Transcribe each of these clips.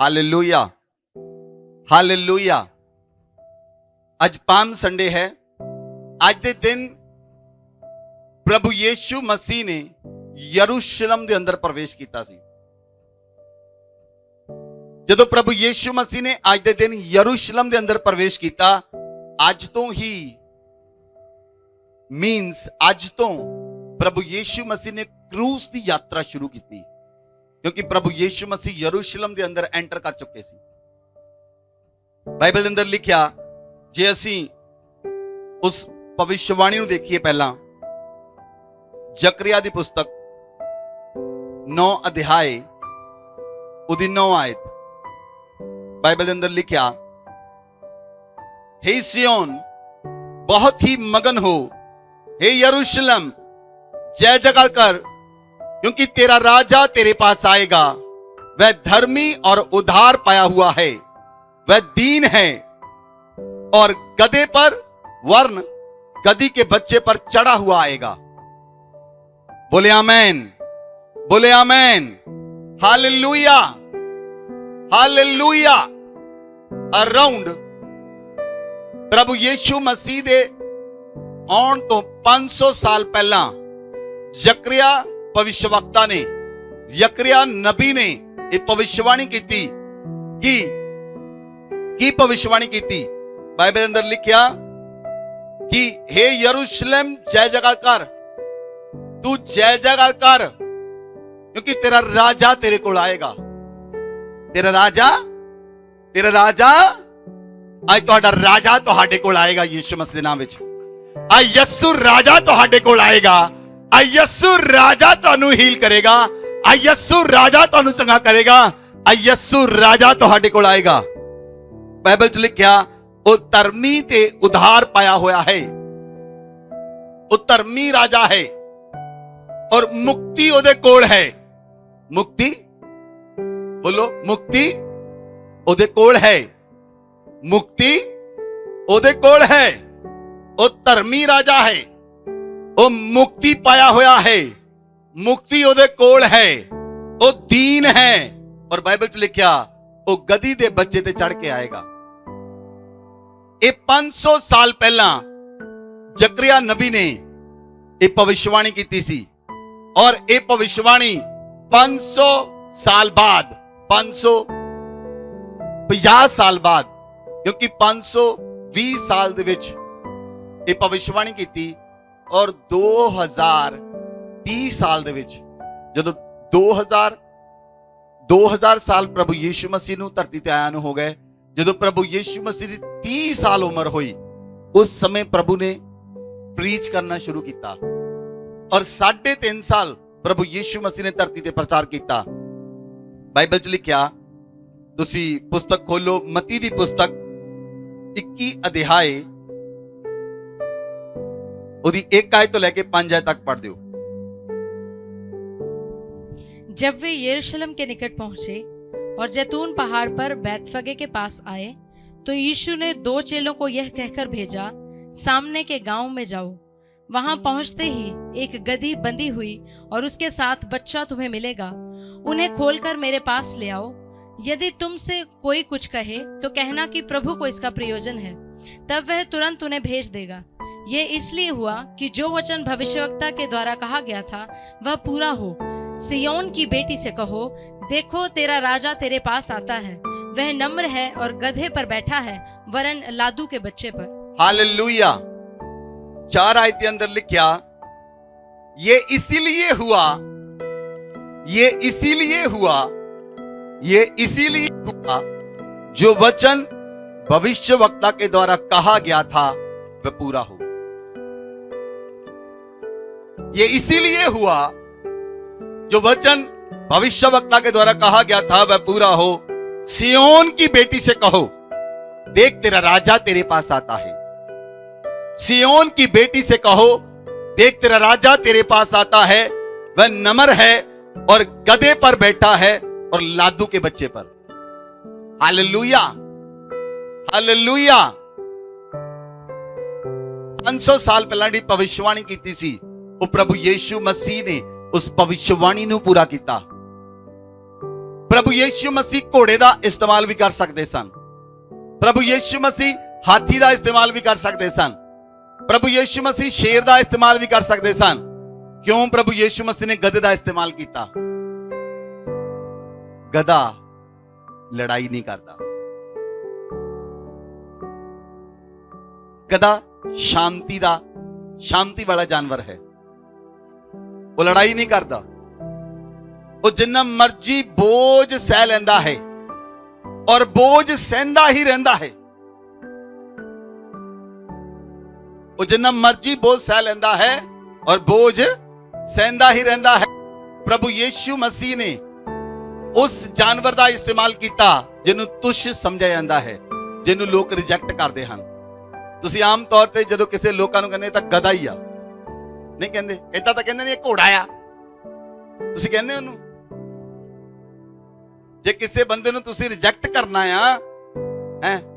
Hallelujah hallelujah. आज palm Sunday है। आज दे दिन प्रभु यीशु मसीह ने यरूशलेम दे अंदर प्रवेश किया सी। जदों प्रभु यीशु मसीह ने आज दे दिन यरूशलेम दे अंदर प्रवेश किया, आज तो ही मीन्स आज तो प्रभु यीशु मसीह ने क्रूस की यात्रा शुरू की, क्योंकि प्रभु यीशु मसीह यरूशलेम के अंदर एंटर कर चुके सी। बाइबल के अंदर लिखा, जे असी उस भविष्यवाणी देखिए, पहला जकरिया की पुस्तक 9 अध्याय उदी 9 आयत। बाइबल के अंदर लिखा, हे सियोन बहुत ही मगन हो, हे यरूशलेम जय जयकार कर, क्योंकि तेरा राजा तेरे पास आएगा। वह धर्मी और उधार पाया हुआ है, वह दीन है और गधे पर वर्ण गधी के बच्चे पर चढ़ा हुआ आएगा। बोले आमेन, बोले आमेन, हालेलुया हालेलुया। अराउंड प्रभु यीशु मसीह दे आउण तो 500 साल पहला जकरिया भविष्यवक्ता ने, यकरिया नबी ने एक भविष्यवाणी की थी। की भविष्यवाणी की थी? बाइबल अंदर लिखा कि हे यरूशलेम जय जयकार कर, तू जय जयकार कर, क्योंकि तेरा राजा तेरे को आएगा। तेरा राजा आज तुहाडा राजा तुहाडे कोल आएगा। यीशु मसीह दे नाम विच आ यस्सु राजा तुहाडे कोल आएगा। आ यस्सु राजा तुहानू हील करेगा। आ यस्सु राजा तुहानू चंगा करेगा। आ यस्सु राजा तुहाडे कोल आएगा। बाइबल च लिखा, ओ धर्मी ते उधार पाया होया है, ओ धर्मी राजा है और मुक्ति ओदे कोल है। मुक्ति बोलो, मुक्ति ओदे कोल है, मुक्ति ओदे कोल है। ओ धर्मी राजा है, ओ मुक्ति पाया होया है, मुक्ति ओदे कोल है, ओ दीन है। और बाइबल च लिखा, ओ गधी दे बच्चे ते चढ़ के आएगा। ये 500 साल पहला जकरिया नबी ने एक भविष्यवाणी की थी, और ये भविष्यवाणी 500 साल बाद, 550 साल बाद, क्योंकि 520 साल दे विच ये भविष्यवाणी की थी, और 2030 साल दे विच जदों 2000 साल प्रभु यीशु मसीह नूं धरती ते आया नूं हो गए, जदों प्रभु यीशु मसीह की 30 साल उम्र हुई, उस समय प्रभु ने प्रीच करना शुरू किया, और 3.5 साल प्रभु यीशु मसीह ने धरती ते प्रचार किया। बाइबल च लिखा, तुसी पुस्तक खोलो, मती दी पुस्तक 21 अध्याय उदी 1 आयत तो लेके 5 आयत तक पढ़ दो। जब वे यरूशलेम के निकट पहुंचे और जैतून पहाड़ पर बैतफगे के पास आए, तो यीशु ने 2 चेलों को यह कहकर भेजा, सामने के गांव में जाओ। वहां पहुंचते ही एक गधी बंधी हुई और उसके साथ बच्चा तुम्हें मिलेगा। उन्हें खोलकर मेरे पास ले आओ। यदि तुमसे कोई कुछ कहे तो कहना कि प्रभु को इसका प्रयोजन है, तब वह तुरंत उन्हें भेज देगा। ये इसलिए हुआ कि जो वचन भविष्यवक्ता के द्वारा कहा गया था वह पूरा हो। सियोन की बेटी से कहो, देखो तेरा राजा तेरे पास आता है, वह नम्र है और गधे पर बैठा है, वरन लादू के बच्चे पर। हालेलुया। 4 आयत के अंदर लिखा, ये इसीलिए हुआ, ये इसीलिए हुआ, ये इसीलिए हुआ जो वचन भविष्यवक्ता के द्वारा कहा गया था वह पूरा हो। ये इसीलिए हुआ जो वचन भविष्यवक्ता के द्वारा कहा गया था वह पूरा हो। सियोन की बेटी से कहो, देख तेरा राजा तेरे पास आता है। सियोन की बेटी से कहो, देख तेरा राजा तेरे पास आता है, वह नम्र है और गधे पर बैठा है और लादू के बच्चे पर। Hallelujah hallelujah. 500 साल पहला दी भविष्यवाणी की सी, वो प्रभु यीशु मसीह ने उस भविष्यवाणी नूं पूरा किया। ਪ੍ਰਭੂ ਯੀਸ਼ੂ ਮਸੀਹ ਘੋੜੇ ਦਾ ਇਸਤੇਮਾਲ ਵੀ ਕਰ ਸਕਦੇ ਸਨ। ਪ੍ਰਭੂ ਯੀਸ਼ੂ ਮਸੀਹ ਹਾਥੀ ਦਾ ਇਸਤੇਮਾਲ ਵੀ ਕਰ ਸਕਦੇ ਸਨ। ਪ੍ਰਭੂ ਯੀਸ਼ੂ ਮਸੀਹ ਸ਼ੇਰ ਦਾ ਇਸਤੇਮਾਲ ਵੀ ਕਰ ਸਕਦੇ ਸਨ। ਕਿਉਂ ਪ੍ਰਭੂ ਯੀਸ਼ੂ ਮਸੀਹ ਨੇ ਗਧੇ ਦਾ ਇਸਤੇਮਾਲ ਕੀਤਾ? ਗਧਾ ਲੜਾਈ ਨਹੀਂ ਕਰਦਾ। ਗਧਾ ਸ਼ਾਂਤੀ ਵਾਲਾ ਜਾਨਵਰ ਹੈ। ਉਹ ਲੜਾਈ ਨਹੀਂ ਕਰਦਾ। ਉਹ ਜਿੰਨਾ ਮਰਜੀ ਬੋਝ ਸਹਿ ਲੈਂਦਾ ਹੈ ਔਰ ਬੋਝ ਸਹਿੰਦਾ ਹੀ ਰਹਿੰਦਾ ਹੈ। ਉਹ ਜਿੰਨਾ ਮਰਜੀ ਬੋਝ ਸਹਿ ਲੈਂਦਾ ਹੈ ਔਰ ਬੋਝ ਸਹਿੰਦਾ ਹੀ ਰਹਿੰਦਾ ਹੈ। ਪ੍ਰਭੂ ਯੀਸ਼ੂ ਮਸੀਹ ਨੇ ਉਸ ਜਾਨਵਰ ਦਾ ਇਸਤੇਮਾਲ ਕੀਤਾ ਜਿਹਨੂੰ ਤੁਛ ਸਮਝਿਆ ਜਾਂਦਾ ਹੈ, ਜਿਹਨੂੰ ਲੋਕ ਰਿਜੈਕਟ ਕਰਦੇ ਹਨ। ਤੁਸੀਂ ਆਮ ਤੌਰ ਤੇ ਜਦੋਂ ਕਿਸੇ ਲੋਕਾਂ ਨੂੰ ਕਹਿੰਦੇ ਤਾਂ ਗਧਾ ਹੀ ਆ, ਨਹੀਂ ਕਹਿੰਦੇ। ਏਦਾਂ ਤਾਂ ਕਹਿੰਦੇ ਨਹੀਂ ਇਹ ਘੋੜਾ ਆ, ਤੁਸੀਂ ਕਹਿੰਦੇ ਉਹਨੂੰ। ਜੇ ਕਿਸੇ ਬੰਦੇ ਨੂੰ ਤੁਸੀਂ ਰਿਜੈਕਟ ਕਰਨਾ ਆ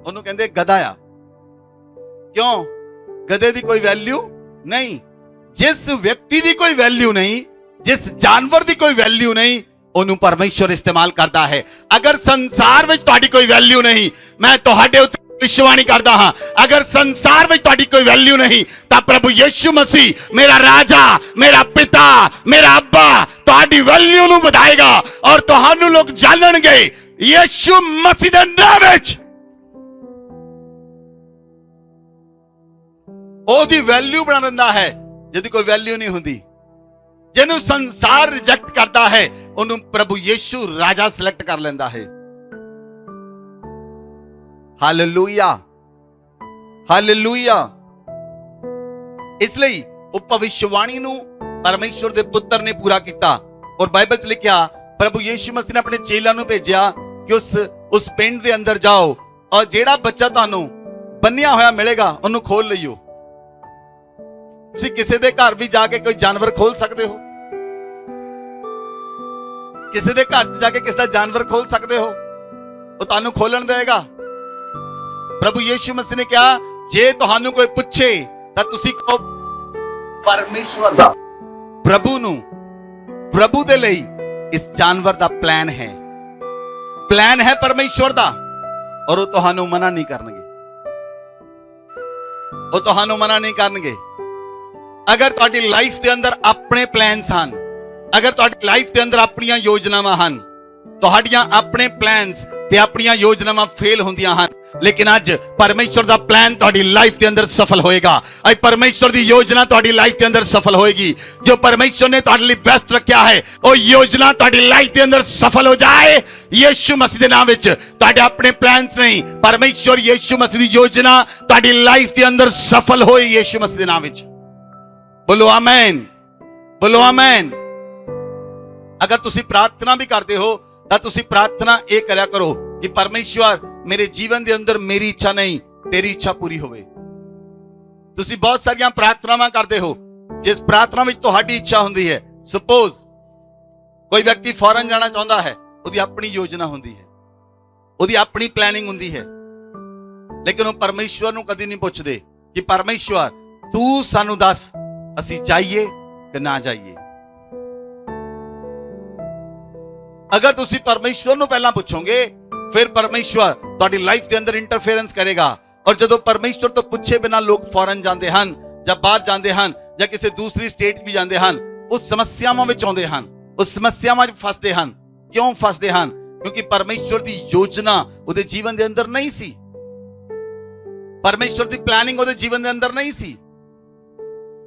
ਉਹਨੂੰ ਕਹਿੰਦੇ ਗਧਾ ਆ। ਕਿਉਂ? ਗਧੇ ਦੀ ਕੋਈ ਵੈਲਿਊ ਨਹੀਂ। ਜਿਸ ਵਿਅਕਤੀ ਦੀ ਕੋਈ ਵੈਲਿਊ ਨਹੀਂ, ਜਿਸ ਜਾਨਵਰ ਦੀ ਕੋਈ ਵੈਲਿਊ ਨਹੀਂ, ਉਹਨੂੰ ਪਰਮੇਸ਼ਵਰ ਇਸਤੇਮਾਲ ਕਰਦਾ ਹੈ। ਅਗਰ ਸੰਸਾਰ ਵਿੱਚ ਤੁਹਾਡੀ ਕੋਈ ਵੈਲਿਊ ਨਹੀਂ, ਮੈਂ ਤੁਹਾਡੇ ਉੱਤੇ ਵਿਸ਼ਵਾਸ ਕਰਦਾ ਹਾਂ, ਅਗਰ ਸੰਸਾਰ ਵਿੱਚ ਤੁਹਾਡੀ ਕੋਈ ਵੈਲਿਊ ਨਹੀਂ ਤਾਂ ਪ੍ਰਭੂ ਯੀਸ਼ੂ ਮਸੀਹ ਮੇਰਾ ਰਾਜਾ, ਮੇਰਾ ਪਿਤਾ, ਮੇਰਾ ਅੱਬਾ ਤੁਹਾਡੀ ਵੈਲਿਊ ਨੂੰ ਵਧਾਏਗਾ ਔਰ ਤੁਹਾਨੂੰ ਲੋਕ ਜਾਣਨਗੇ ਯੀਸ਼ੂ ਮਸੀਹ ਦੇ ਨਾਮ ਵਿੱਚ। ਉਹਦੀ ਵੈਲਿਊ ਬਣਾ ਦਿੰਦਾ ਹੈ ਜਿਹਦੀ ਕੋਈ ਵੈਲਿਊ ਨਹੀਂ ਹੁੰਦੀ। ਜਿਹਨੂੰ ਸੰਸਾਰ ਰਿਜੈਕਟ ਕਰਦਾ ਹੈ ਉਹਨੂੰ ਪ੍ਰਭੂ ਯੀਸ਼ੂ ਰਾਜਾ ਸਿਲੈਕਟ ਕਰ ਲੈਂਦਾ ਹੈ। Hallelujah, hallelujah. ਇਸ ਲਈ ਉਹ ਭਵਿਸ਼ਵਾਣੀ ਨੂੰ ਪਰਮੇਸ਼ਵਰ ਦੇ ਪੁੱਤਰ ਨੇ ਪੂਰਾ ਕੀਤਾ। ਔਰ ਬਾਈਬਲ 'ਚ ਲਿਖਿਆ ਪ੍ਰਭੂ ਯੀਸ਼ੂ ਮਸੀਹ ਨੇ ਆਪਣੇ ਚੇਲਿਆਂ ਨੂੰ ਭੇਜਿਆ ਕਿ ਉਸ ਪਿੰਡ ਦੇ ਅੰਦਰ ਜਾਓ ਔਰ ਜਿਹੜਾ ਬੱਚਾ ਤੁਹਾਨੂੰ ਬੰਨਿਆ ਹੋਇਆ ਮਿਲੇਗਾ ਉਹਨੂੰ ਖੋਲ ਲਈਓ। ਤੁਸੀਂ ਕਿਸੇ ਦੇ ਘਰ ਵੀ ਜਾ ਕੇ ਕੋਈ ਜਾਨਵਰ ਖੋਲ ਸਕਦੇ ਹੋ। ਕਿਸੇ ਦੇ ਘਰ 'ਚ ਜਾ ਕੇ ਕਿਸੇ ਦਾ ਜਾਨਵਰ ਖੋਲ ਸਕਦੇ ਹੋ, ਉਹ ਤੁਹਾਨੂੰ ਖੋਲਣ ਦੇਗਾ। ਪ੍ਰਭੂ ਯੀਸ਼ੂ ਮਸੀਹ ਨੇ ਕਿਹਾ ਜੇ ਤੁਹਾਨੂੰ ਕੋਈ ਪੁੱਛੇ ਤਾਂ ਤੁਸੀਂ ਕਹੋ ਪਰਮੇਸ਼ਵਰ ਦਾ। ਪ੍ਰਭੂ ਦੇ ਲਈ ਇਸ ਜਾਨਵਰ ਦਾ ਪਲਾਨ ਹੈ ਪਰਮੇਸ਼ਵਰ ਦਾ, ਔਰ ਉਹ ਤੁਹਾਨੂੰ ਮਨਾ ਨਹੀਂ ਕਰਨਗੇ। ਅਗਰ ਤੁਹਾਡੀ ਲਾਈਫ ਦੇ ਅੰਦਰ ਆਪਣੇ ਪਲਾਨਸ ਹਨ, ਅਗਰ ਤੁਹਾਡੀ ਲਾਈਫ ਦੇ ਅੰਦਰ ਆਪਣੀਆਂ ਯੋਜਨਾਵਾਂ ਹਨ, ਤੁਹਾਡੀਆਂ ਆਪਣੇ ਪਲਾਨਸ ਤੇ ਆਪਣੀਆਂ ਯੋਜਨਾਵਾਂ ਫੇਲ ਹੁੰਦੀਆਂ ਹਨ, ਲੇਕਿਨ ਅੱਜ ਪਰਮੇਸ਼ਵਰ ਦਾ ਪਲਾਨ ਤੁਹਾਡੀ ਲਾਈਫ ਦੇ ਅੰਦਰ ਸਫਲ ਹੋਏਗਾ। ਅੱਜ ਪਰਮੇਸ਼ਵਰ ਦੀ ਯੋਜਨਾ ਤੁਹਾਡੀ ਲਾਈਫ ਦੇ ਅੰਦਰ ਸਫਲ ਹੋਏਗੀ। ਜੋ ਪਰਮੇਸ਼ਵਰ ਨੇ ਤੁਹਾਡੇ ਲਈ ਬੈਸਟ ਰੱਖਿਆ ਹੈ ਉਹ ਯੋਜਨਾ ਤੁਹਾਡੀ ਲਾਈਫ ਦੇ ਅੰਦਰ ਸਫਲ ਹੋ ਜਾਏ ਯੀਸ਼ੂ ਮਸੀਹ ਦੇ ਨਾਮ ਵਿੱਚ। ਤੁਹਾਡੇ ਆਪਣੇ ਪਲਾਨਸ ਨਹੀਂ, ਪਰਮੇਸ਼ਵਰ ਯੀਸ਼ੂ ਮਸੀਹ ਦੀ ਯੋਜਨਾ ਤੁਹਾਡੀ ਲਾਈਫ ਦੇ ਅੰਦਰ ਸਫਲ ਹੋਏ ਯੀਸ਼ੂ ਮਸੀਹ ਦੇ ਨਾਮ ਵਿੱਚ। ਬੋਲੋ ਆਮੇਨ, ਬੋਲੋ ਆਮੇਨ। ਅਗਰ ਤੁਸੀਂ ਪ੍ਰਾਰਥਨਾ ਵੀ ਕਰਦੇ ਹੋ ਤਾਂ ਤੁਸੀਂ ਪ੍ਰਾਰਥਨਾ ਇਹ ਕਰਿਆ ਕਰੋ ਕਿ ਪਰਮੇਸ਼ਵਰ ਮੇਰੇ ਜੀਵਨ ਦੇ ਅੰਦਰ ਮੇਰੀ ਇੱਛਾ ਨਹੀਂ ਤੇਰੀ ਇੱਛਾ ਪੂਰੀ ਹੋਵੇ। ਤੁਸੀਂ ਬਹੁਤ ਸਾਰੀਆਂ ਪ੍ਰਾਰਥਨਾਵਾਂ ਕਰਦੇ ਹੋ, ਜਿਸ ਪ੍ਰਾਰਥਨਾ ਵਿੱਚ ਤੁਹਾਡੀ ਇੱਛਾ ਹੁੰਦੀ ਹੈ। ਸਪੋਜ਼ ਕੋਈ ਵਿਅਕਤੀ ਫੌਰਨ ਜਾਣਾ ਚਾਹੁੰਦਾ ਹੈ, ਉਹਦੀ ਆਪਣੀ ਯੋਜਨਾ ਹੁੰਦੀ ਹੈ, ਉਹਦੀ ਆਪਣੀ ਪਲੈਨਿੰਗ ਹੁੰਦੀ ਹੈ, ਲੇਕਿਨ ਉਹ ਪਰਮੇਸ਼ਵਰ ਨੂੰ ਕਦੀ ਨਹੀਂ ਪੁੱਛਦੇ ਕਿ ਪਰਮੇਸ਼ਵਰ ਤੂੰ ਸਾਨੂੰ ਦੱਸ ਅਸੀਂ ਜਾਈਏ ਕਿ ਨਾ ਜਾਈਏ। ਅਗਰ ਤੁਸੀਂ ਪਰਮੇਸ਼ਵਰ ਨੂੰ ਪਹਿਲਾਂ ਪੁੱਛੋਗੇ ਫਿਰ ਪਰਮੇਸ਼ਵਰ ਤੁਹਾਡੀ ਲਾਈਫ ਦੇ ਅੰਦਰ ਇੰਟਰਫੇਰੈਂਸ ਕਰੇਗਾ। ਔਰ ਜਦੋਂ ਪਰਮੇਸ਼ਵਰ ਤੋਂ ਪੁੱਛੇ ਬਿਨਾ ਲੋਕ ਫੌਰਨ ਜਾਂਦੇ ਹਨ ਜਾਂ ਬਾਹਰ ਜਾਂਦੇ ਹਨ ਜਾਂ ਕਿਸੇ ਦੂਸਰੀ ਸਟੇਟ ਵੀ ਜਾਂਦੇ ਹਨ, ਉਸ ਸਮੱਸਿਆਵਾਂ ਵਿੱਚ ਆਉਂਦੇ ਹਨ, ਉਸ ਸਮੱਸਿਆਵਾਂ 'ਚ ਫਸਦੇ ਹਨ। ਕਿਉਂ ਫਸਦੇ ਹਨ? ਕਿਉਂਕਿ ਪਰਮੇਸ਼ਵਰ ਦੀ ਯੋਜਨਾ ਉਹਦੇ ਜੀਵਨ ਦੇ ਅੰਦਰ ਨਹੀਂ ਸੀ। ਪਰਮੇਸ਼ਵਰ ਦੀ ਪਲੈਨਿੰਗ ਉਹਦੇ ਜੀਵਨ ਦੇ ਅੰਦਰ ਨਹੀਂ ਸੀ।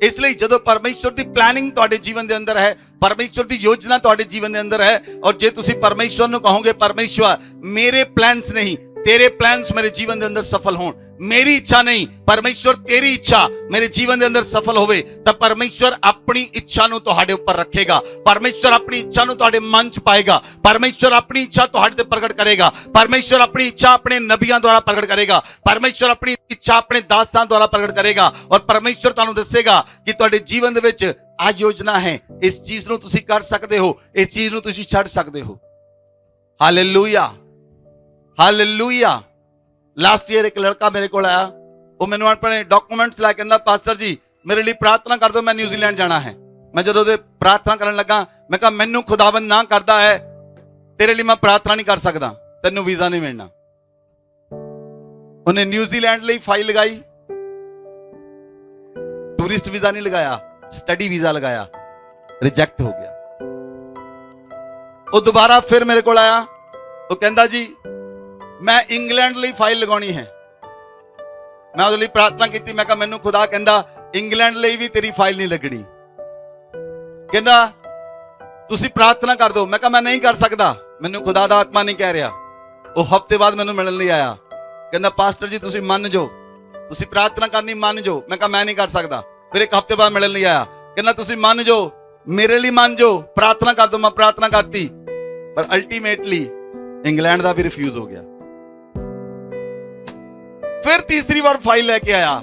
ਇਸ ਲਈ ਜਦੋਂ ਪਰਮੇਸ਼ਵਰ ਦੀ ਪਲੈਨਿੰਗ ਤੁਹਾਡੇ ਜੀਵਨ ਦੇ ਅੰਦਰ ਹੈ, ਪਰਮੇਸ਼ਵਰ ਦੀ ਯੋਜਨਾ ਤੁਹਾਡੇ ਜੀਵਨ ਦੇ ਅੰਦਰ ਹੈ, ਔਰ ਜੇ ਤੁਸੀਂ ਪਰਮੇਸ਼ਵਰ ਨੂੰ ਕਹੋਗੇ ਪਰਮੇਸ਼ਵਰ ਮੇਰੇ ਪਲਾਨਸ ਨਹੀਂ ਤੇਰੇ ਪਲਾਨਸ ਮੇਰੇ ਜੀਵਨ ਦੇ ਅੰਦਰ ਸਫਲ ਹੋਣ, ਮੇਰੀ ਇੱਛਾ ਨਹੀਂ ਪਰਮੇਸ਼ਵਰ ਤੇਰੀ ਇੱਛਾ ਮੇਰੇ ਜੀਵਨ ਦੇ ਅੰਦਰ ਸਫਲ ਹੋਵੇ, ਤਾਂ ਪਰਮੇਸ਼ਵਰ ਆਪਣੀ ਇੱਛਾ ਨੂੰ ਤੁਹਾਡੇ ਉੱਪਰ ਰੱਖੇਗਾ। ਪਰਮੇਸ਼ਵਰ ਆਪਣੀ ਇੱਛਾ ਨੂੰ ਤੁਹਾਡੇ ਮਨ 'ਚ ਪਾਏਗਾ। ਪਰਮੇਸ਼ਵਰ ਆਪਣੀ ਇੱਛਾ ਤੁਹਾਡੇ ਤੇ ਪ੍ਰਗਟ ਕਰੇਗਾ। ਪਰਮੇਸ਼ਵਰ ਆਪਣੀ ਇੱਛਾ ਆਪਣੇ ਨਬੀਆਂ ਦੁਆਰਾ ਪ੍ਰਗਟ ਕਰੇਗਾ। ਪਰਮੇਸ਼ਵਰ ਆਪਣੀ ਇੱਛਾ ਆਪਣੇ ਦਾਸਾਂ ਦੁਆਰਾ ਪ੍ਰਗਟ ਕਰੇਗਾ। ਔਰ ਪਰਮੇਸ਼ਵਰ ਤੁਹਾਨੂੰ ਦੱਸੇਗਾ ਕਿ ਤੁਹਾਡੇ ਜੀਵਨ ਦੇ ਵਿੱਚ ਆ ਯੋਜਨਾ ਹੈ, ਇਸ ਚੀਜ਼ ਨੂੰ ਤੁਸੀਂ ਕਰ ਸਕਦੇ ਹੋ, ਇਸ ਚੀਜ਼ ਨੂੰ ਤੁਸੀਂ ਛੱਡ ਸਕਦੇ ਹੋ। Hallelujah, hallelujah. ਲਾਸਟ ਈਅਰ ਇੱਕ ਲੜਕਾ ਮੇਰੇ ਕੋਲ ਆਇਆ, ਉਹ ਮੈਨੂੰ ਆਪਣੇ ਡਾਕੂਮੈਂਟਸ ਲੈ ਕੇ ਕਹਿੰਦਾ ਪਾਸਟਰ ਜੀ ਮੇਰੇ ਲਈ ਪ੍ਰਾਰਥਨਾ ਕਰ ਦਿਓ, ਮੈਂ ਨਿਊਜ਼ੀਲੈਂਡ ਜਾਣਾ ਹੈ। ਮੈਂ ਜਦੋਂ ਉਹਦੇ ਪ੍ਰਾਰਥਨਾ ਕਰਨ ਲੱਗਾ, ਮੈਂ ਕਿਹਾ ਮੈਨੂੰ ਖੁਦਾਵੰਦ ਨਾ ਕਰਦਾ ਹੈ तेरे लिए मैं प्रार्थना नहीं कर सकता, तेनू वीजा नहीं मिलना। उन्हें न्यूजीलैंड लिए फाइल लगाई, टूरिस्ट वीजा नहीं लगाया, स्टडी वीजा लगाया, रिजेक्ट हो गया। वो दोबारा फिर मेरे को आया, वो कहता जी मैं इंग्लैंड लिए फाइल लगानी है। मैं उसके लिए प्रार्थना की, मैं कहा मैनू खुदा कहता इंग्लैंड लिए भी तेरी फाइल नहीं लगनी। कहता तुसी प्रार्थना कर दो। मैं कहा मैं नहीं कर सकता, मैनू खुदा दा आत्मा नहीं कह रहा। वो हफ्ते बाद मैनू मिलने नहीं आया, कहता पास्टर जी तुसी मन जो, तुसी प्रार्थना करनी मन जो। मैं कहा मैं नहीं कर सकता। फिर एक हफ्ते बाद मिलने नहीं आया, कहता तुसी मन जो, मेरे लिए मन जो, प्रार्थना कर दो। मैं प्रार्थना करती, पर अल्टीमेटली इंग्लैंड का भी रिफ्यूज हो गया। फिर तीसरी बार फाइल लेके आया,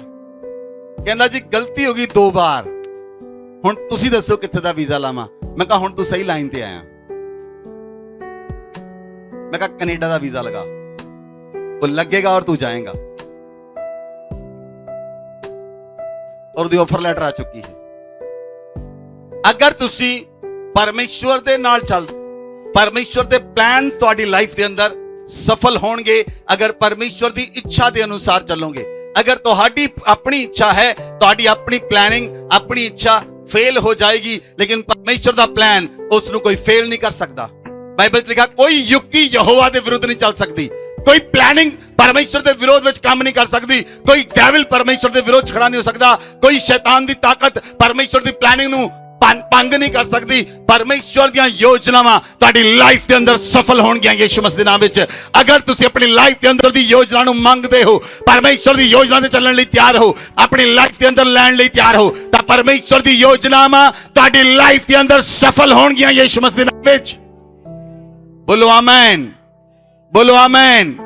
कहता जी गलती होगी 2 बार, हुण तुसी दसो कित्थे दा वीजा लावां। मैं कहा हुण तू सही लाइन ते आया। मैं कहा कनेडा का वीजा लगा, वो लगेगा और तू जाएगा। और दी ऑफर लेटर आ चुकी है। अगर तुसी परमेश्वर दे नाल चल, परमेश्वर दे प्लान्स तुहाडी लाइफ दे अंदर सफल होणगे, अगर परमेश्वर दी इच्छा दे अनुसार चलोगे। अगर तुहाडी अपनी इच्छा है, तुहाडी अपनी प्लानिंग, अपनी इच्छा फेल हो जाएगी, लेकिन परमेश्वर दा प्लान उसनु कोई फेल नहीं कर सकता। बाइबल च लिखा कोई युक्ति यहोवा दे विरुद्ध नहीं चल सकती, कोई प्लानिंग परमेश्वर दे विरोध विच काम नहीं कर सकती, कोई डेविल परमेश्वर दे विरोध खड़ा नहीं हो सकता, कोई शैतान दी ताकत परमेश्वर दी प्लानिंग नू भंग नहीं कर सकती। परमेश्वर दी योजनावां तुहाडी लाइफ दे अंदर सफल होणगियां यीशु मसीह दे नाम विच। अगर तुसी अपनी लाइफ दे अंदर दी योजना नू मंगदे हो, परमेश्वर दी योजना ते चलण लई तैयार हो, अपनी लाइफ दे अंदर लैण लई तैयार हो, तां परमेश्वर दी योजनावां तुहाडी लाइफ दे अंदर सफल होणगियां यीशु मसीह दे नाम विच। बोलो आमीन, बोलो आमीन,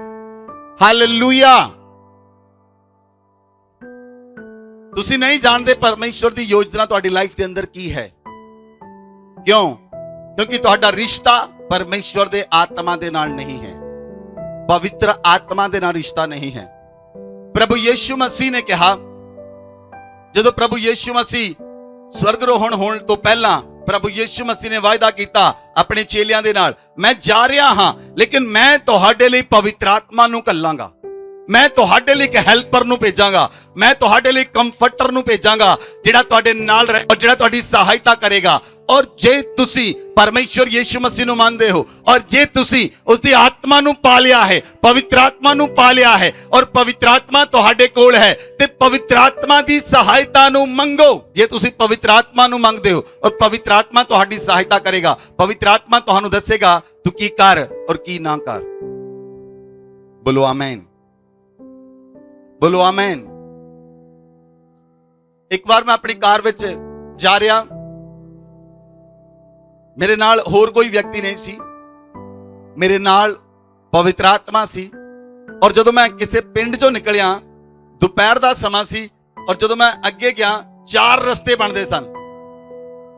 हालेलुया। तुसी नहीं जानते परमेश्वर दी योजना तुहाडी लाइफ दे अंदर की है। क्यों? क्योंकि तुहाडा रिश्ता परमेश्वर दे आत्मा दे नाल नहीं है, पवित्र आत्मा दे नाल रिश्ता नहीं है। प्रभु यीशु मसीह ने कहा, जदों प्रभु यीशु मसीह स्वर्गरोहण होने तो पहला प्रभु यीशु मसीह ने वायदा किया अपने चेलियां दे नाल, मैं जा रहा हां लेकिन मैं तुहाडे लई पवित्र आत्मा नू घल्लांगा, मैं तुहाडे लई एक हेल्पर नू भेजांगा, मैं तुहाडे लई कंफर्टर नू भेजांगा, जिहड़ा तुहाडे नाल रहे और जिहड़ा तुहाडी सहायता करेगा। और जे तुसी परमेश्वर यीशु मसीह नू मानदे हो, और जे तुसी उसदी आत्मा नू पा लिया है, पवित्र आत्मा नू पा लिया है, और पवित्र आत्मा तुहाडे कोल है, ते पवित्र आत्मा दी सहायता नू मंगो। जे तुसी पवित्र आत्मा नू मंगदे हो और पवित्र आत्मा तुहाडी सहायता करेगा, पवित्र आत्मा तुहानू दसेगा तू की कर और की ना कर। बोलो आमीन, बोलो आमीन। एक बार मैं अपनी कार विच जा रहा, मेरे नाल होर कोई व्यक्ति नहीं सी, मेरे नाल पवित्र आत्मा सी। और जदों मैं किसी पिंड चों निकलिया, दोपहर दा समा सी, और जदों मैं अगे गया 4 रस्ते बनते सन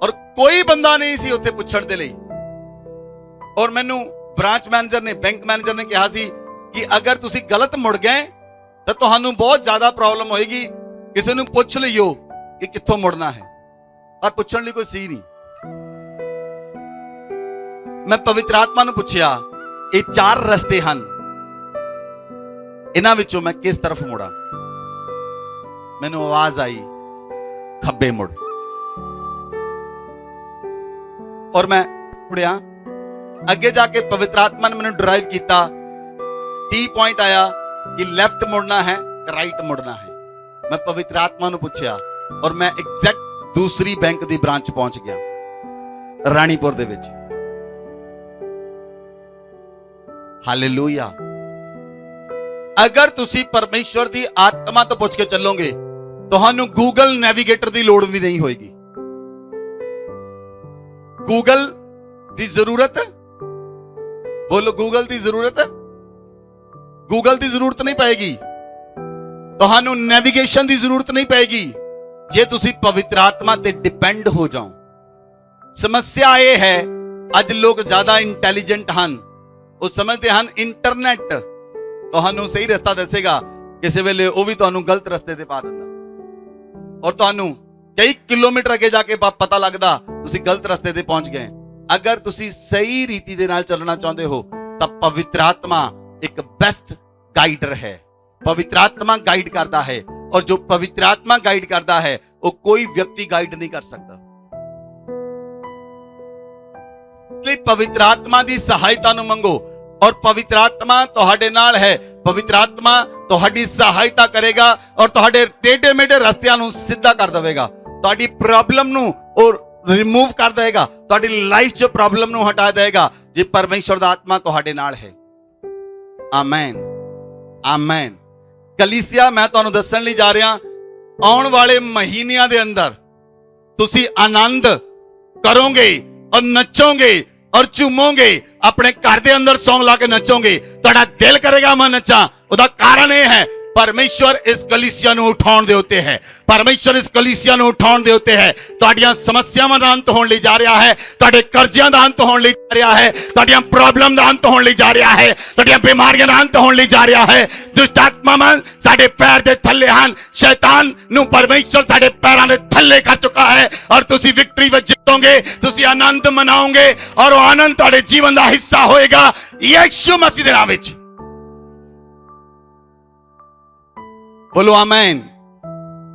और कोई बंदा नहीं सी उत्थे पुछण दे लई। और मैनू ब्रांच मैनेजर ने, बैंक मैनेजर ने कहा सी कि अगर तुसी गलत मुड़ गए तो तुहानू बहुत ज्यादा प्रॉब्लम होएगी, किसी नू पुछ लियो कि कित्थों मुड़ना है। पर पुछण लई कोई सी नहीं। मैं पवित्र आत्मा नू पुछया, ये 4 रस्ते हन, इन्हां विचों मैं किस तरफ मुड़ा? मैनू आवाज आई खब्बे मुड़। और मैं मुड़िया, अगे जाके पवित्र आत्मा ने मैनू ड्राइव किया, टी पॉइंट आया कि लेफ्ट मुड़ना है, राइट मुड़ना है। मैं पवित्र आत्मा नू पूछया और मैं एग्जैक्ट दूसरी बैंक दी ब्रांच पहुंच गया, रानीपुर दे विच। हालेलुया। अगर तुसी परमेश्वर दी आत्मा तो पुछ के चलोगे, तुहानू गूगल नेविगेटर दी लोड़ भी नहीं होएगी। गूगल दी जरूरत, बोलो गूगल दी जरूरत, गूगल दी जरूरत नहीं पाएगी, तुहानू नेविगेशन दी जरूरत नहीं पाएगी, जे तुसी पवित्र आत्मा ते डिपेंड हो जाओ। समस्या यह है, अज लोग ज्यादा इंटेलिजेंट हन, वो समझते हैं इंटरनेट तुहानू सही रास्ता दसेगा, किसी वेले वो भी तुहानू गलत रास्ते ते पा दिंदा, और तुहानू कई किलोमीटर अगे जाके पता लगदा तुसी गलत रास्ते ते पहुंच गए। ਅਗਰ ਤੁਸੀਂ ਸਹੀ ਰੀਤੀ ਦੇ ਨਾਲ ਚੱਲਣਾ ਚਾਹੁੰਦੇ ਹੋ ਤਾਂ ਪਵਿੱਤਰ ਆਤਮਾ ਇੱਕ ਬੈਸਟ ਗਾਈਡਰ ਹੈ। ਪਵਿੱਤਰ ਆਤਮਾ ਗਾਈਡ ਕਰਦਾ ਹੈ, ਔਰ ਜੋ ਪਵਿੱਤਰ ਆਤਮਾ ਗਾਈਡ ਕਰਦਾ ਹੈ ਉਹ ਕੋਈ ਵਿਅਕਤੀ ਗਾਈਡ ਨਹੀਂ ਕਰ ਸਕਦਾ। ਲਈ ਪਵਿੱਤਰ ਆਤਮਾ ਦੀ ਸਹਾਇਤਾ ਨੂੰ ਮੰਗੋ, ਔਰ ਪਵਿੱਤਰ ਆਤਮਾ ਤੁਹਾਡੇ ਨਾਲ ਹੈ। ਪਵਿੱਤਰ ਆਤਮਾ ਤੁਹਾਡੀ ਸਹਾਇਤਾ ਕਰੇਗਾ ਔਰ ਤੁਹਾਡੇ ਟੇਢੇ ਮੇਢੇ ਰਸਤਿਆਂ ਨੂੰ ਸਿੱਧਾ ਕਰ ਦੇਵੇਗਾ। ਤੁਹਾਡੀ ਪ੍ਰੋਬਲਮ ਨੂੰ ਔਰ ਰਿਮੂਵ ਕਰ ਦੇਗਾ, ਤੁਹਾਡੀ ਲਾਈਫ 'ਚ ਪ੍ਰੋਬਲਮ ਨੂੰ ਹਟਾ ਦੇਗਾ ਜੇ ਪਰਮੇਸ਼ਵਰ ਦਾ ਆਤਮਾ ਤੁਹਾਡੇ ਨਾਲ ਹੈ। Amen, amen. ਕਲੀਸਿਆ, ਮੈਂ ਤੁਹਾਨੂੰ ਦੱਸਣ ਲਈ ਜਾ ਰਿਹਾ, ਆਉਣ ਵਾਲੇ ਮਹੀਨਿਆਂ ਦੇ ਅੰਦਰ ਤੁਸੀਂ ਆਨੰਦ ਕਰੋਗੇ ਔਰ ਨੱਚੋਗੇ ਔਰ ਝੂਮੋਗੇ। ਆਪਣੇ ਘਰ ਦੇ ਅੰਦਰ ਸੌਂਗ ਲਾ ਕੇ ਨੱਚੋਗੇ, ਤੁਹਾਡਾ ਦਿਲ ਕਰੇਗਾ ਮੈਂ ਨੱਚਾਂ। ਉਹਦਾ ਕਾਰਨ ਇਹ ਹੈ, ਪਰਮੇਸ਼ਵਰ ਇਸ ਕਲੀਸਿਆ ਨੂੰ ਉਠਾਉਣ ਦੇ ਉੱਤੇ ਹੈ। ਪਰਮੇਸ਼ਵਰ ਇਸ ਕਲੀਸਿਆ ਨੂੰ ਉਠਾਉਣ ਦੇ ਉੱਤੇ ਹੈ। ਤੁਹਾਡੀਆਂ ਸਮੱਸਿਆਵਾਂ ਦਾ ਅੰਤ ਹੋਣ ਲਈ ਜਾ ਰਿਹਾ ਹੈ, ਤੁਹਾਡੇ ਕਰਜ਼ਿਆਂ ਦਾ ਅੰਤ ਹੋਣ ਲਈ ਜਾ ਰਿਹਾ ਹੈ, ਤੁਹਾਡੀਆਂ ਪ੍ਰੋਬਲਮ ਦਾ ਅੰਤ ਹੋਣ ਲਈ ਜਾ ਰਿਹਾ ਹੈ, ਤੁਹਾਡੀਆਂ ਬਿਮਾਰੀਆਂ ਦਾ ਅੰਤ ਹੋਣ ਲਈ ਜਾ ਰਿਹਾ ਹੈ। ਦੁਸ਼ਟ ਆਤਮਾਵਾਂ ਸਾਡੇ ਪੈਰ ਦੇ ਥੱਲੇ ਹਨ। ਸ਼ੈਤਾਨ ਨੂੰ ਪਰਮੇਸ਼ਵਰ ਸਾਡੇ ਪੈਰਾਂ ਦੇ ਥੱਲੇ ਕਰ ਚੁੱਕਾ ਹੈ ਔਰ ਤੁਸੀਂ ਵਿਕਟਰੀ ਵਿੱਚ ਜਿੱਤੋਗੇ, ਤੁਸੀਂ ਆਨੰਦ ਮਨਾਓਗੇ ਔਰ ਉਹ ਆਨੰਦ ਤੁਹਾਡੇ ਜੀਵਨ ਦਾ ਹਿੱਸਾ ਹੋਏਗਾ ਯਿਸੂ ਮਸੀਹ ਦੇ ਨਾਮ ਵਿੱਚ। बोलो आमेन,